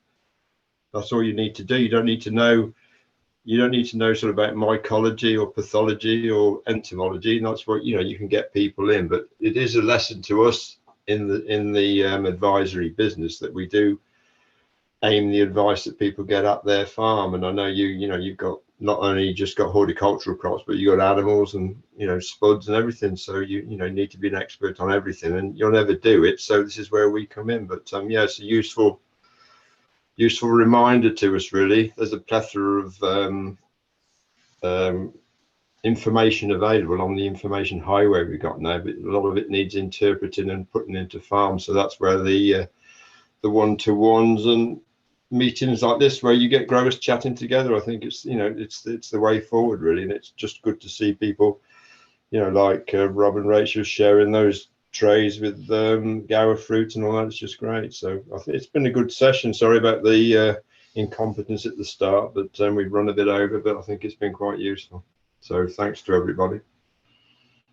Speaker 3: That's all you need to do. You don't need to know sort of about mycology or pathology or entomology. And that's what, you can get people in, but it is a lesson to us in the advisory business that we do aim the advice that people get at their farm. And I know you've got not only just got horticultural crops, but you've got animals and spuds and everything. So you need to be an expert on everything, and you'll never do it. So this is where we come in. But yeah, it's a useful reminder to us, really. There's a plethora of information available on the information highway we've got now, but a lot of it needs interpreting and putting into farms. So that's where the one-to-ones and meetings like this, where you get growers chatting together, I think it's the way forward, really. And it's just good to see people, like Rob and Rachel sharing those trays with Gower fruit and all that. It's just great. So I think it's been a good session. Sorry about the incompetence at the start, but we've run a bit over, but I think it's been quite useful. So thanks to everybody.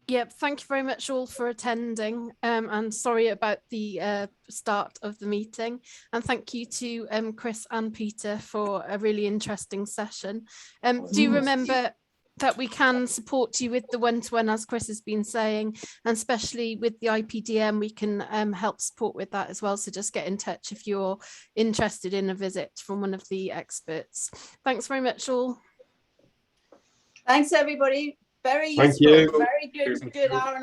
Speaker 1: Yep, thank you very much all for attending, and sorry about the start of the meeting, and thank you to Chris and Peter for a really interesting session. Do remember that we can support you with the one-to-one, as Chris has been saying, and especially with the IPDM, we can help support with that as well. So just get in touch if you're interested in a visit from one of the experts. Thanks very much all.
Speaker 6: Thanks everybody. Very
Speaker 3: Thank
Speaker 6: useful.
Speaker 3: you.
Speaker 6: Very good hour and a half.